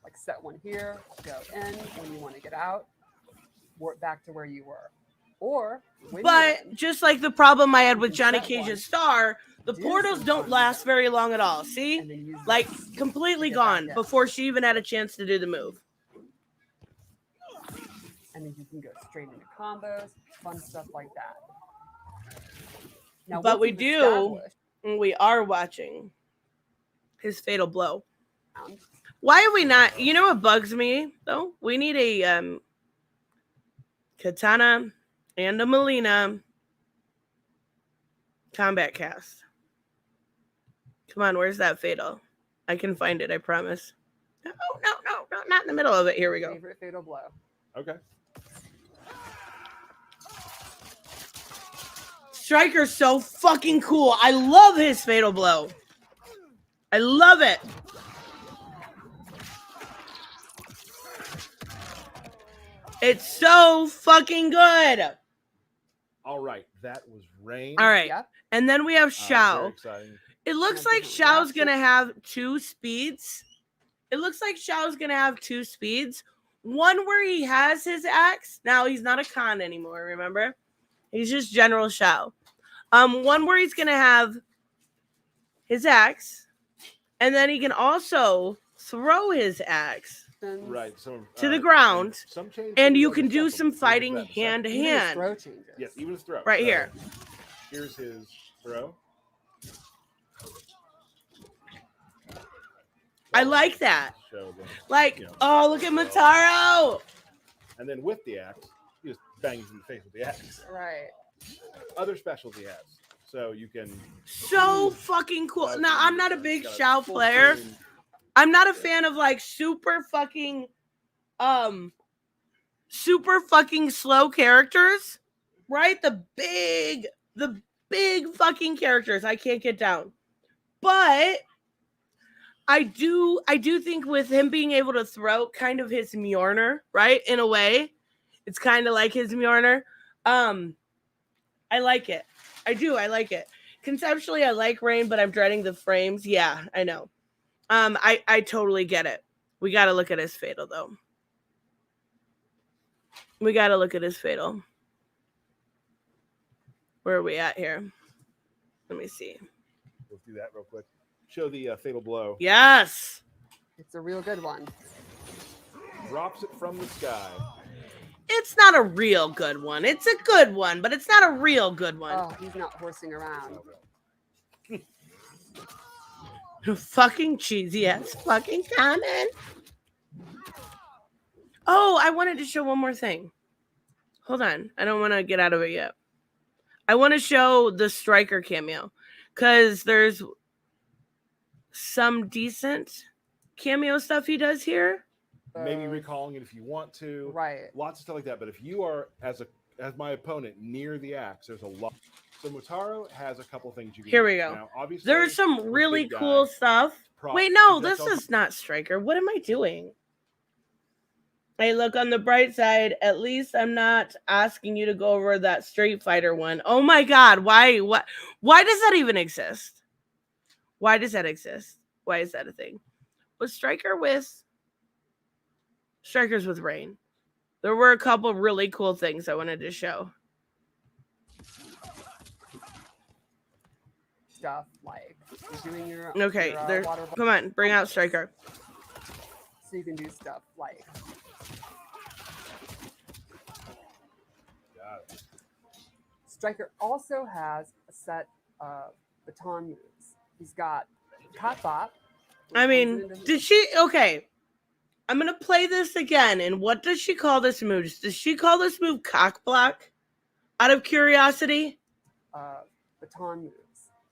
like set one here, go in when you want to get out, warp back to where you were, or when But you're in, just like the problem I had with You Johnny set one. Cage's star, the Do portals some don't fun last stuff. very long at all. See? and then use Like this completely to get back gone in. before she even had a chance to do the move. and then you can go straight into combos, fun stuff like that. Now, But once we you've do- established And we are watching his fatal blow. round, Why are we not? You know what bugs me though? We need a Katana and a Melina combat cast. Come on, where's that fatal? I can find it, I promise. No, not in the middle of it. Here we go. favorite fatal blow. Okay. Striker's so fucking cool. I love his fatal blow. I love it. It's so fucking good. All right, that was Rain. All right. Yep. And then we have Very Xiao. exciting. It looks Yeah, like different Xiao's going to reaction. have 2 speeds. One where he has his axe. Now he's not a Khan anymore, remember? He's just General Xiao. One where he's going to have his axe. And then he can also throw his axe Right. So to the ground. Some change And you are can do special some moves. We'll get fighting that in a second. hand to Even his hand. throw changes. Yes, even his throw. Right So, here. Here's his throw. I like that. Show them. Like, You know, oh, look at Mataro. And then with the axe, he just bangs in the face with the axe. Right. Other specials he has. So you can. So fucking cool. Now, I'm not a big Got Xiao full player. screen. I'm not a fan of like super fucking slow characters, right? The big fucking characters I can't get down. But I do think with him being able to throw kind of his Mjolnir, right? In a way, it's kind of like his Mjolnir. I like it. I like it. Conceptually, I like Rain, but I'm dreading the frames. Yeah, I know. I totally get it. We got to look at his fatal, though. Where are we at here? Let me see. Let's do that real quick. Show the fatal blow. Yes. It's a real good one. Drops it from the sky. It's not a real good one. It's a good one, but it's not a real good one. Oh, he's not horsing around. Fucking cheesy ass fucking comment. Oh, I wanted to show one more thing. Hold on. I don't want to get out of it yet. I want to show the Striker cameo because there's some decent cameo stuff he does here. Maybe recalling it if you want to. Right. Lots of stuff like that. But if you are as my opponent near the axe, there's a lot. So Mutaro has a couple things you can Here do. we go. Now, obviously, There's some really big guy, cool stuff. prop, Wait, no, this projectile- is not Striker. What am I doing? Hey, look, on the bright side, at least I'm not asking you to go over that Street Fighter one. Oh my God, why does that even exist? Why does that exist? Why is that a thing? Was Strikers with Rain? There were a couple really cool things I wanted to show. Stuff like you're doing your Okay, your, there's water come on, bring out Striker. so you can do stuff like Got it. Striker also has a set of baton moves. He's got Cop Bop. I mean, did she? Okay, I'm gonna play this again. And what does she call this move? Does she call this move cock block? Out of curiosity. Baton moves.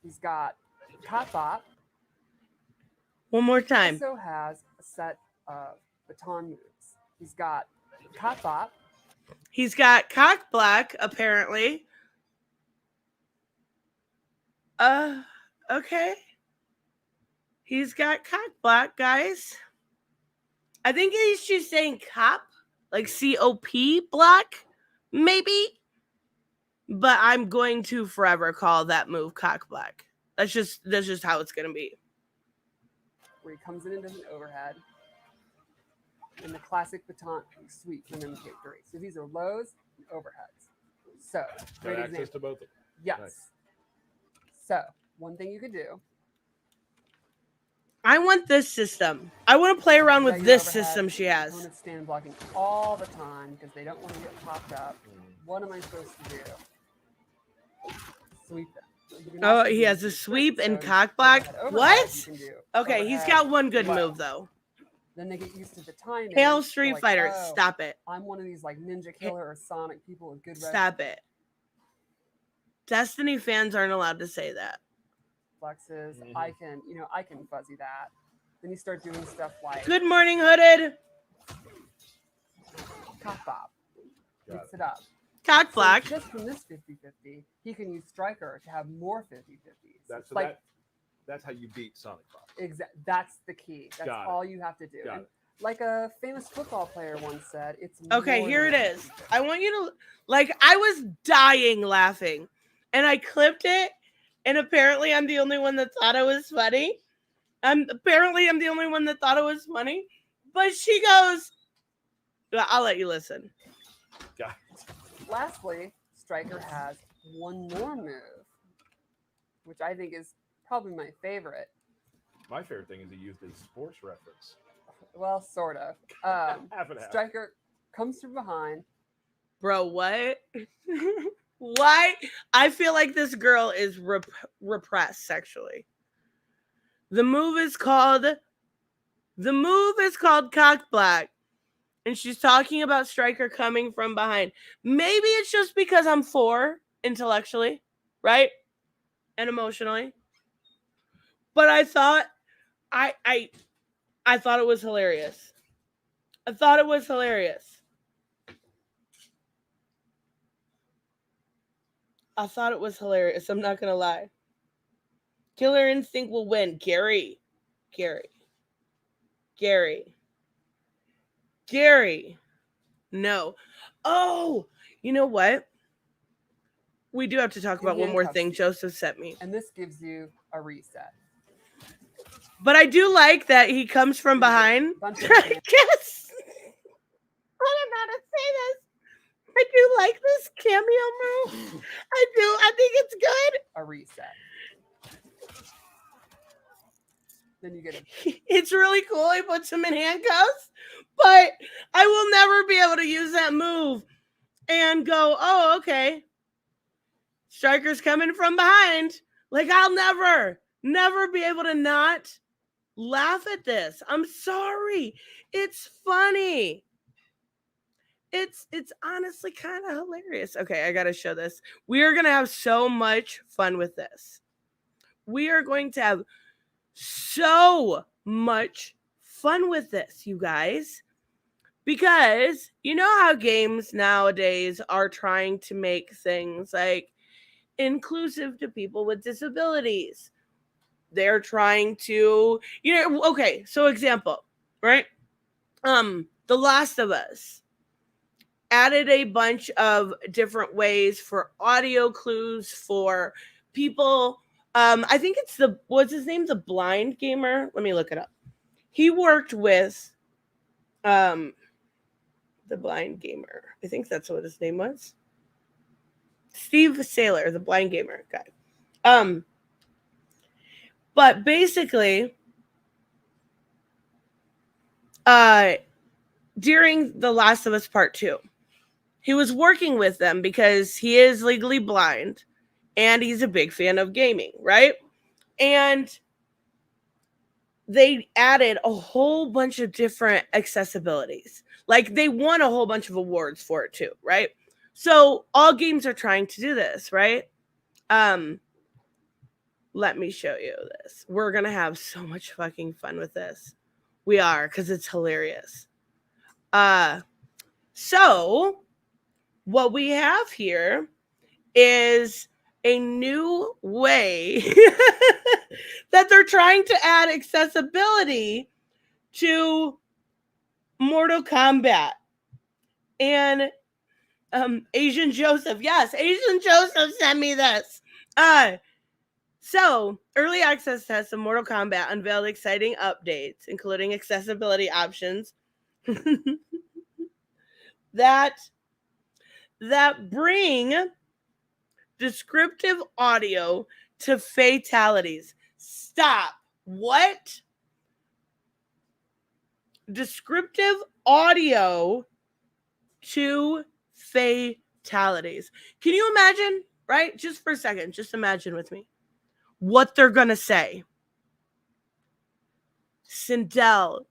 He's got Cop Bop. One more time. Also has a set of baton moves. He's got Cop Bop. He's got cock block, apparently. Okay. He's got cock block, guys. I think she's saying cop, like C-O-P block, maybe. But I'm going to forever call that move cock block. That's just how it's gonna be. Where he comes in and does an overhead. And the classic baton sweep from MK3. So these are lows and overheads. So, great Got access example. to both of them. Yes. Nice. So, one thing you could do. I want this system. I want to play around with your this overhead, system she has. Opponents stand blocking all the time because they don't want to get popped up. What am I supposed to do? Sweep them. So you can Oh, also he do has a sweep and so cock block. overhead, overhead, What? you can do Okay, he's overhead, got one good low. move though. Then they get used to the timing. Hail They're Street like, Fighter, "Oh, stop it. I'm one of these like Ninja Killer or Sonic people with good Stop it. Destiny fans aren't allowed to say that. reflexes. Mhm. I can fuzzy that. Then you start doing stuff like Good morning, Hooded. Cop Bop. Got Mix it up. Cock So block. just from this 50-50, he can use Striker to have more 50-50s. That's It's like that's how you beat Sonic Fox. That's the key. That's Got it. all you have to do. Got And it. Like a famous football player once said, it's Okay, more here it than- is. I want you to, like, I was dying laughing, and I clipped it, and apparently I'm the only one that thought it was funny. Apparently I'm the only one that thought it was funny. But she goes, well, I'll let you listen. God. Lastly, Stryker has one more move, which I think is probably my favorite. My favorite thing is he used a sports reference. Well, sort of. Half and half. Stryker comes from behind. Bro, what? Why? I feel like this girl is repressed sexually. The move is called cock black. And she's talking about Stryker coming from behind. Maybe it's just because I'm 4 intellectually, right? And emotionally. But I thought I thought it was hilarious. I thought it was hilarious. I thought it was hilarious. I'm not gonna lie. Killer Instinct will win. Gary. No. Oh, you know what? We do have to talk about one more thing Joseph sent me. And this gives you a reset. But I do like that he comes from behind. Yes. I don't know how to say this. I do like this cameo move. I do. I think it's good. A reset. Then you get it. It's really cool. He puts him in handcuffs, but I will never be able to use that move and go, oh, okay. Stryker's coming from behind. Like, I'll never be able to not laugh at this. I'm sorry. It's funny. It's honestly kind of hilarious. Okay, I got to show this. We are going to have so much fun with this. We are going to have so much fun with this, you guys. Because you know how games nowadays are trying to make things like inclusive to people with disabilities. They're trying to, okay, so example, right? The Last of Us added a bunch of different ways for audio clues for people. I think it's what's his name? The blind gamer. Let me look it up. He worked with the blind gamer. I think that's what his name was. Steve Saylor, the blind gamer guy. But basically, during The Last of Us Part 2, he was working with them because he is legally blind and he's a big fan of gaming, right? And they added a whole bunch of different accessibilities. Like, they won a whole bunch of awards for it too, right? So all games are trying to do this, right? Let me show you this. We're going to have so much fucking fun with this. We are, because it's hilarious. So what we have here is a new way that they're trying to add accessibility to Mortal Kombat. And Asian Joseph, yes, Asian Joseph sent me this. So, early access tests of Mortal Kombat unveiled exciting updates, including accessibility options that bring descriptive audio to fatalities. Stop. What? Descriptive audio to fatalities. Can you imagine, right? Just for a second, just imagine with me what they're going to say. Sindel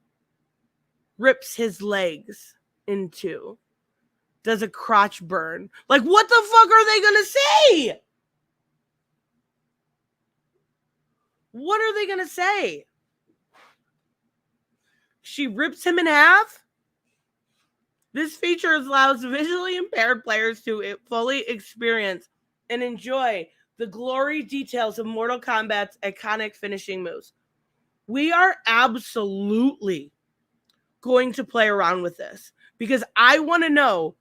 rips his legs in two. Does a crotch burn. Like, what the fuck are they going to say? What are they going to say? She rips him in half? This feature allows visually impaired players to fully experience and enjoy the glory details of Mortal Kombat's iconic finishing moves. We are absolutely going to play around with this because I want to know,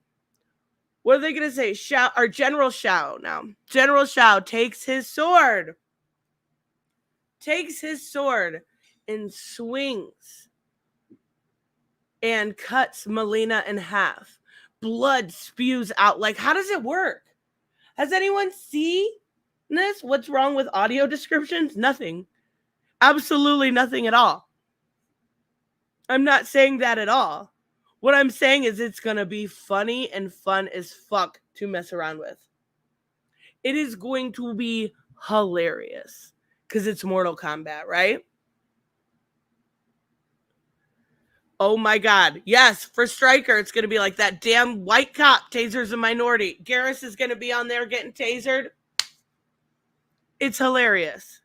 what are they going to say? General Shao now. General Shao takes his sword and swings and cuts Melina in half. Blood spews out. Like, how does it work? Has anyone seen this? What's wrong with audio descriptions? Nothing. Absolutely nothing at all. I'm not saying that at all. What I'm saying is it's going to be funny and fun as fuck to mess around with. It is going to be hilarious because it's Mortal Kombat, right? Oh my God. Yes, for Stryker, it's going to be like that damn white cop tasers a minority. Garrus is going to be on there getting tasered. It's hilarious.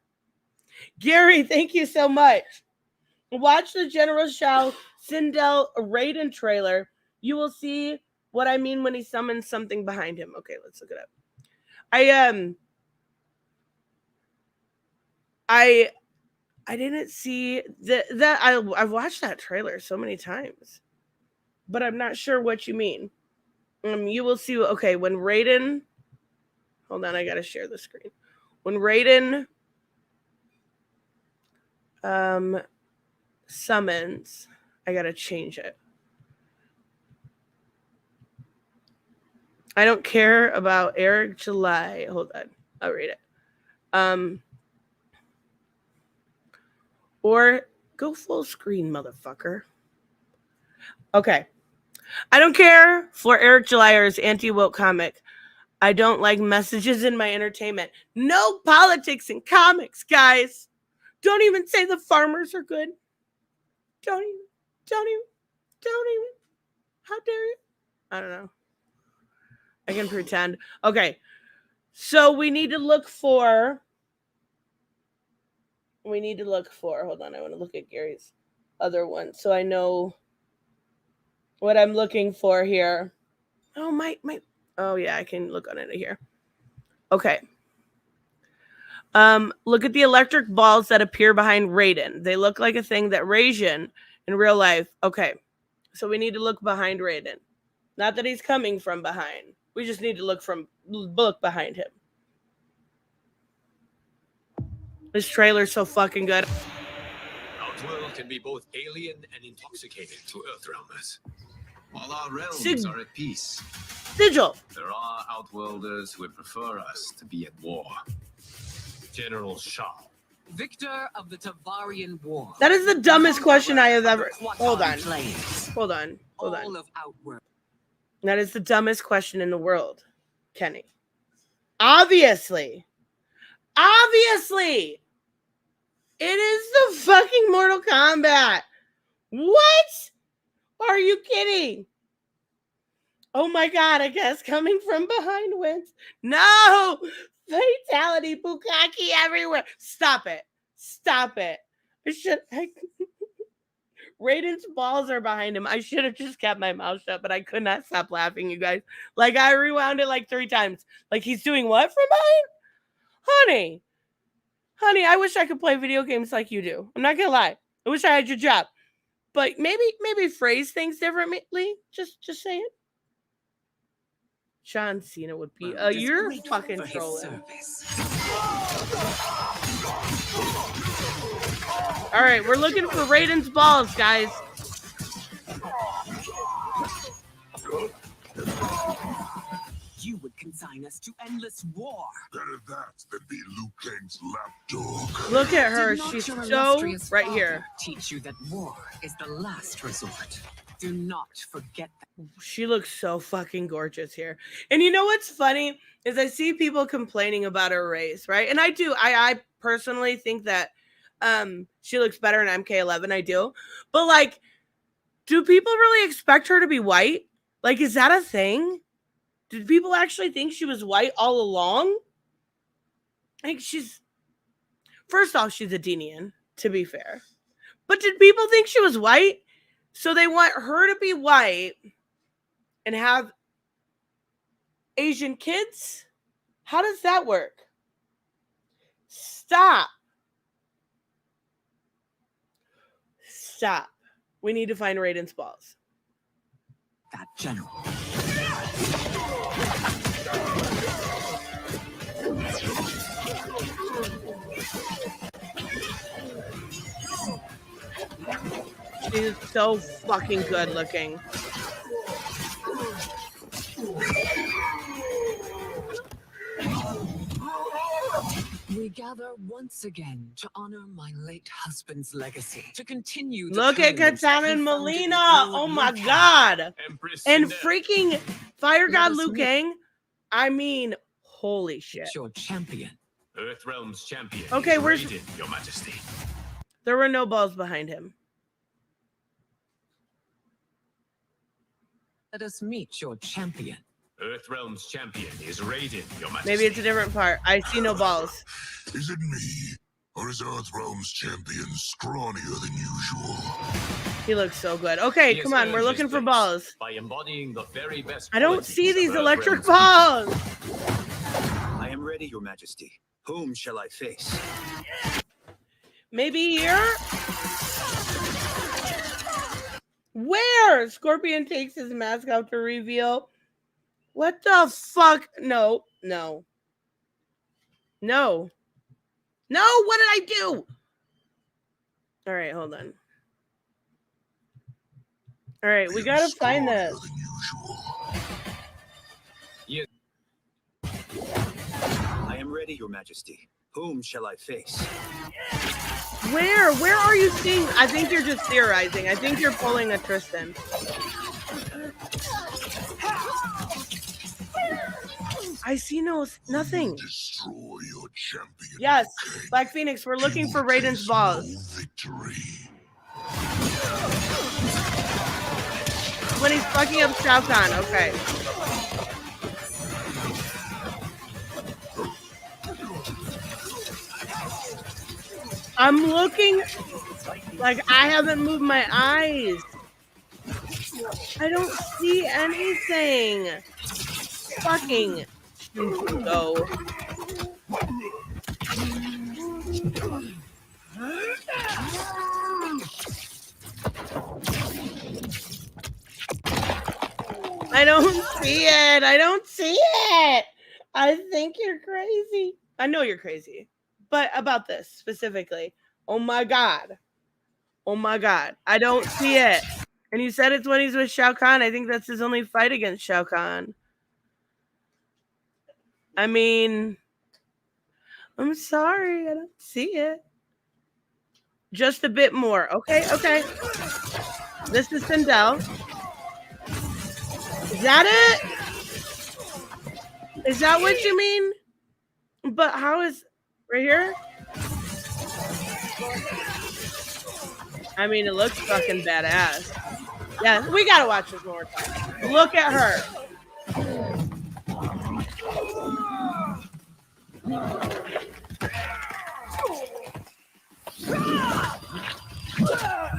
Gary, thank you so much. Watch the General Shao Sindel Raiden trailer. You will see what I mean when he summons something behind him. Okay, let's look it up. I didn't see that I've watched that trailer so many times, but I'm not sure what you mean. You will see. Okay, when Raiden, hold on, I gotta share the screen. When Raiden summons, I gotta change it. I don't care about Eric July. Hold on, I'll read it. Or go full screen, motherfucker. Okay. I don't care for Eric Julyer's anti-woke comic. I don't like messages in my entertainment. No politics in comics, guys. Don't even say the farmers are good. Don't even. How dare you? I don't know. I can pretend. Okay. So we need to look for, hold on, I want to look at Gary's other one so I know what I'm looking for here. Oh, oh yeah, I can look on it here. Okay. Look at the electric balls that appear behind Raiden. They look like a thing that Raiden in real life. Okay. So we need to look behind Raiden. Not that he's coming from behind. We just need to look behind him. This trailer's so fucking good. Outworld can be both alien and intoxicating to Earthrealmers. While our realms are at peace, Sigil. There are Outworlders who would prefer us to be at war. General Shao. Victor of the Tavarian War. That is the dumbest question I have ever. Hold on. All of Outworld. That is the dumbest question in the world, Kenny. Obviously. It is the fucking Mortal Kombat. What? Are you kidding? Oh my God, I guess coming from behind wins. No! Fatality, Bukkake everywhere. Stop it. Raiden's balls are behind him. I should have just kept my mouth shut, but I could not stop laughing, you guys. Like, I rewound it like 3 times. Like, he's doing what from behind? Honey, I wish I could play video games like you do. I'm not gonna lie. I wish I had your job. But maybe phrase things differently. Just saying. John Cena would be you're fucking trolling. All right, we're looking for Raiden's balls, guys. You would consign us to endless war. Better that than be Liu Kang's lapdog. Look at her. She's so right here. Teach you that war is the last resort. Do not forget that. She looks so fucking gorgeous here. And you know what's funny is I see people complaining about her race, right? And I do. I personally think that she looks better in MK11. I do. But like, do people really expect her to be white? Like, is that a thing? Did people actually think she was white all along? I think first off, she's a Denian, to be fair. But did people think she was white? So they want her to be white and have Asian kids? How does that work? Stop. We need to find Raiden's balls. That general. She's so fucking good looking. We gather once again to honor my late husband's legacy, to continue the Look at tournaments that Katana he and founded Melina. with Lord Oh my Liu Kang. god. Empress And Cinderella. freaking Fire God us Liu meet- Kang. I mean, holy shit. It's your champion. Earthrealm's champion. Okay, is where's- Raiden, Your Majesty. There were no balls behind him. Let us meet your champion. Earthrealm's champion is Raiden, Your Majesty. Maybe it's a different part. I see no balls. Is it me? Or is Earthrealm's champion scrawnier than usual? He looks so good. Okay, He come has on. We're earned looking his for place balls. By embodying the very best I don't qualities see of these electric Earthrealm's balls. I am ready, Your Majesty. Whom shall I face? Maybe here? Where? Scorpion takes his mask out to reveal. What the fuck? No, no. No. No, what did I do? All right, hold on. All right, we gotta find Scrawnier this. than usual. I am ready, Your Majesty. Whom shall I face? Where? Where are you seeing? I think you're just theorizing. I think you're pulling a Tristan. I see nothing. Destroy your champion. Yes, Kang. Black Phoenix, we're looking You for will Raiden's taste balls. no victory. When he's fucking up Shao Kahn, okay. I'm looking like I haven't moved my eyes. I don't see anything. Fucking go. I don't see it. I don't see it. I think you're crazy. I know you're crazy. But about this specifically. Oh my god. Oh my god. I don't see it. And you said it's when he's with Shao Kahn. I think that's his only fight against Shao Kahn. I mean, I'm sorry. I don't see it. Just a bit more. Okay, okay. This is Sindel. Is that it? Is that what you mean? But how is right here? I mean, it looks fucking badass. Yeah, we gotta watch this more time. Look at her.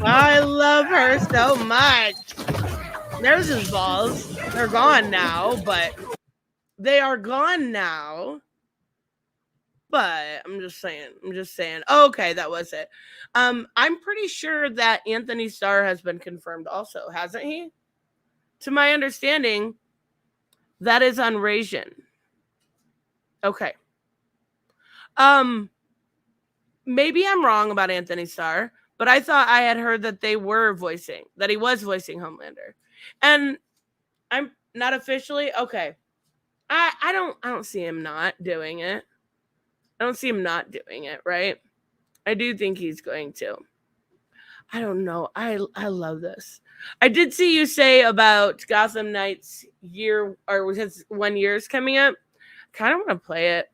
I love her so much. There's his balls. They're gone now, but they are gone now. But I'm just saying. Okay, that was it. I'm pretty sure that Anthony Starr has been confirmed also, hasn't he? To my understanding, that is on Raijin. Okay. Maybe I'm wrong about Anthony Starr, but I thought I had heard that he was voicing Homelander. And I'm not officially okay. I don't see him not doing it. I don't see him not doing it, right? I do think he's going to. I don't know. I love this. I did see you say about Gotham Knights year or his 1 year's coming up. Kind of want to play it.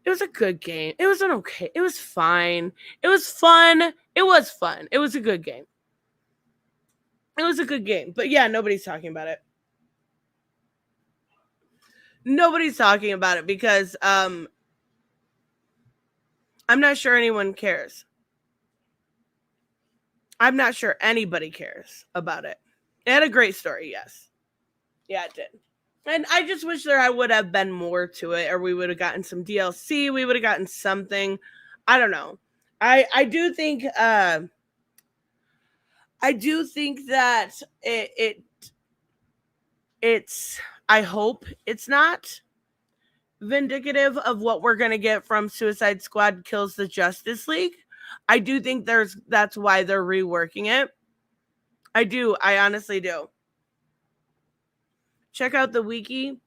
It was a good game. It was okay. It was fine. It was fun. It was fun. It was a good game. It was a good game. But yeah, nobody's talking about it. Nobody's talking about it because I'm not sure anyone cares. I'm not sure anybody cares about it. It had a great story, yes. Yeah, it did. And I just wish there would have been more to it, or we would have gotten some DLC. We would have gotten something. I don't know. I do think I I do think that it's, I hope it's not vindicative of what we're going to get from Suicide Squad Kills the Justice League. I do think that's why they're reworking it. I honestly do. Check out the wiki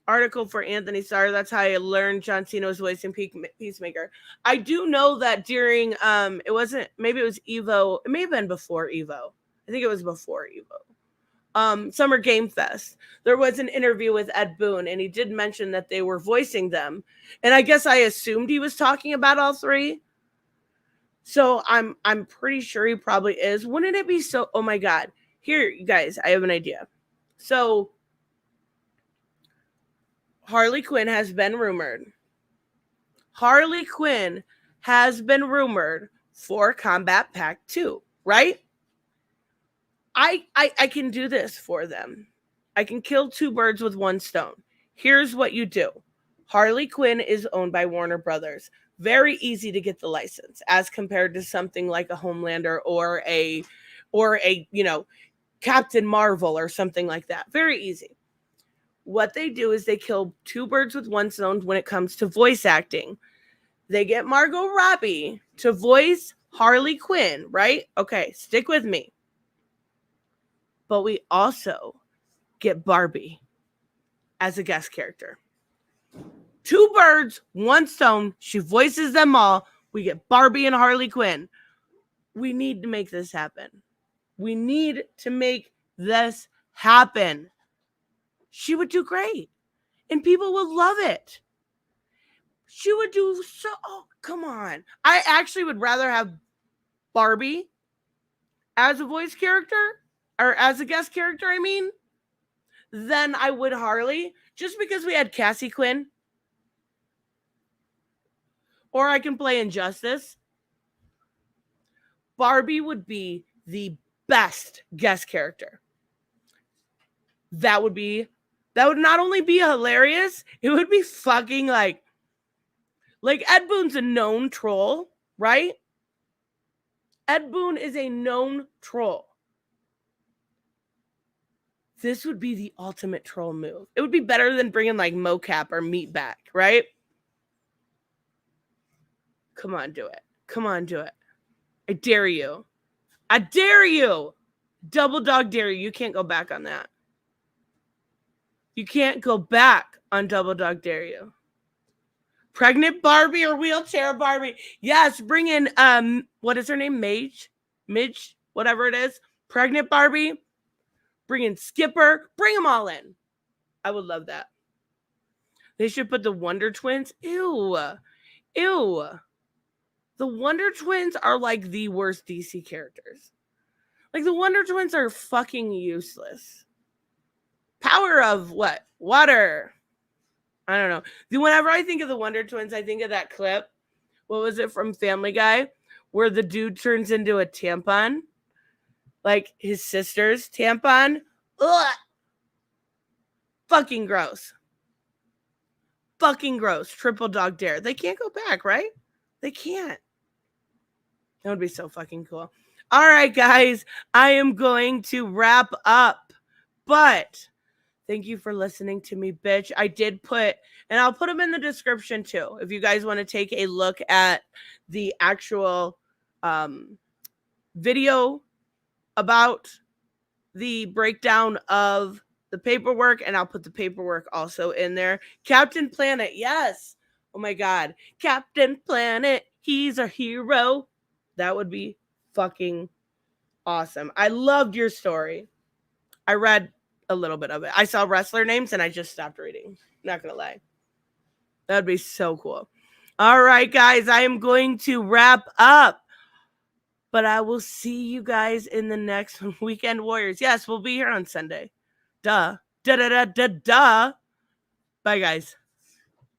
article for Anthony Starr. That's how I learned John Cena was voicing Peacemaker. I do know that during it wasn't, maybe it was Evo, it may have been before Evo. I think it was before Evo. Summer Game Fest. There was an interview with Ed Boon, and he did mention that they were voicing them. And I guess I assumed he was talking about all three. So I'm pretty sure he probably is. Wouldn't it be so? Oh my God. Here, you guys, I have an idea. So Harley Quinn has been rumored. Harley Quinn has been rumored for Combat Pack 2, right? I can do this for them. I can kill two birds with one stone. Here's what you do. Harley Quinn is owned by Warner Brothers. Very easy to get the license as compared to something like a Homelander or a Captain Marvel or something like that. Very easy. What they do is they kill two birds with one stone when it comes to voice acting. They get Margot Robbie to voice Harley Quinn, right? Okay, stick with me. But we also get Barbie as a guest character. Two birds, one stone. She voices them all. We get Barbie and Harley Quinn. We need to make this happen. We need to make this happen. She would do great. And people would love it. She would do so... Oh, come on. I actually would rather have Barbie as a voice character, or as a guest character, I mean, than I would Harley, just because we had Cassie Quinn. Or I can play Injustice. Barbie would be the best guest character. That would not only be hilarious, it would be fucking like Ed Boon's a known troll, right? Ed Boon is a known troll. This would be the ultimate troll move. It would be better than bringing like mocap or meat back, right? Come on, do it. Come on, do it. I dare you. I dare you. Double dog dare you. You can't go back on that. You can't go back on double dog dare you. Pregnant Barbie or wheelchair Barbie. Yes, bring in, what is her name? Midge, whatever it is. Pregnant Barbie. Bring in Skipper. Bring them all in. I would love that. They should put the Wonder Twins. Ew. Ew. The Wonder Twins are like the worst DC characters. Like, the Wonder Twins are fucking useless. Power of what? Water. I don't know. Whenever I think of the Wonder Twins, I think of that clip. What was it from Family Guy? Where the dude turns into a tampon. Like his sister's tampon. Ugh. Fucking gross. Fucking gross. Triple dog dare. They can't go back, right? They can't. That would be so fucking cool. All right, guys. I am going to wrap up. But thank you for listening to me, bitch. I did put, and I'll put them in the description too, if you guys want to take a look at the actual video about the breakdown of the paperwork, and I'll put the paperwork also in there. Captain Planet, yes. Oh my God. Captain Planet, he's our hero. That would be fucking awesome. I loved your story. I read a little bit of it. I saw wrestler names and I just stopped reading. Not gonna lie. That'd be so cool. All right, guys, I am going to wrap up. But I will see you guys in the next Weekend Warriors. Yes, we'll be here on Sunday. Duh. Duh. Bye, guys.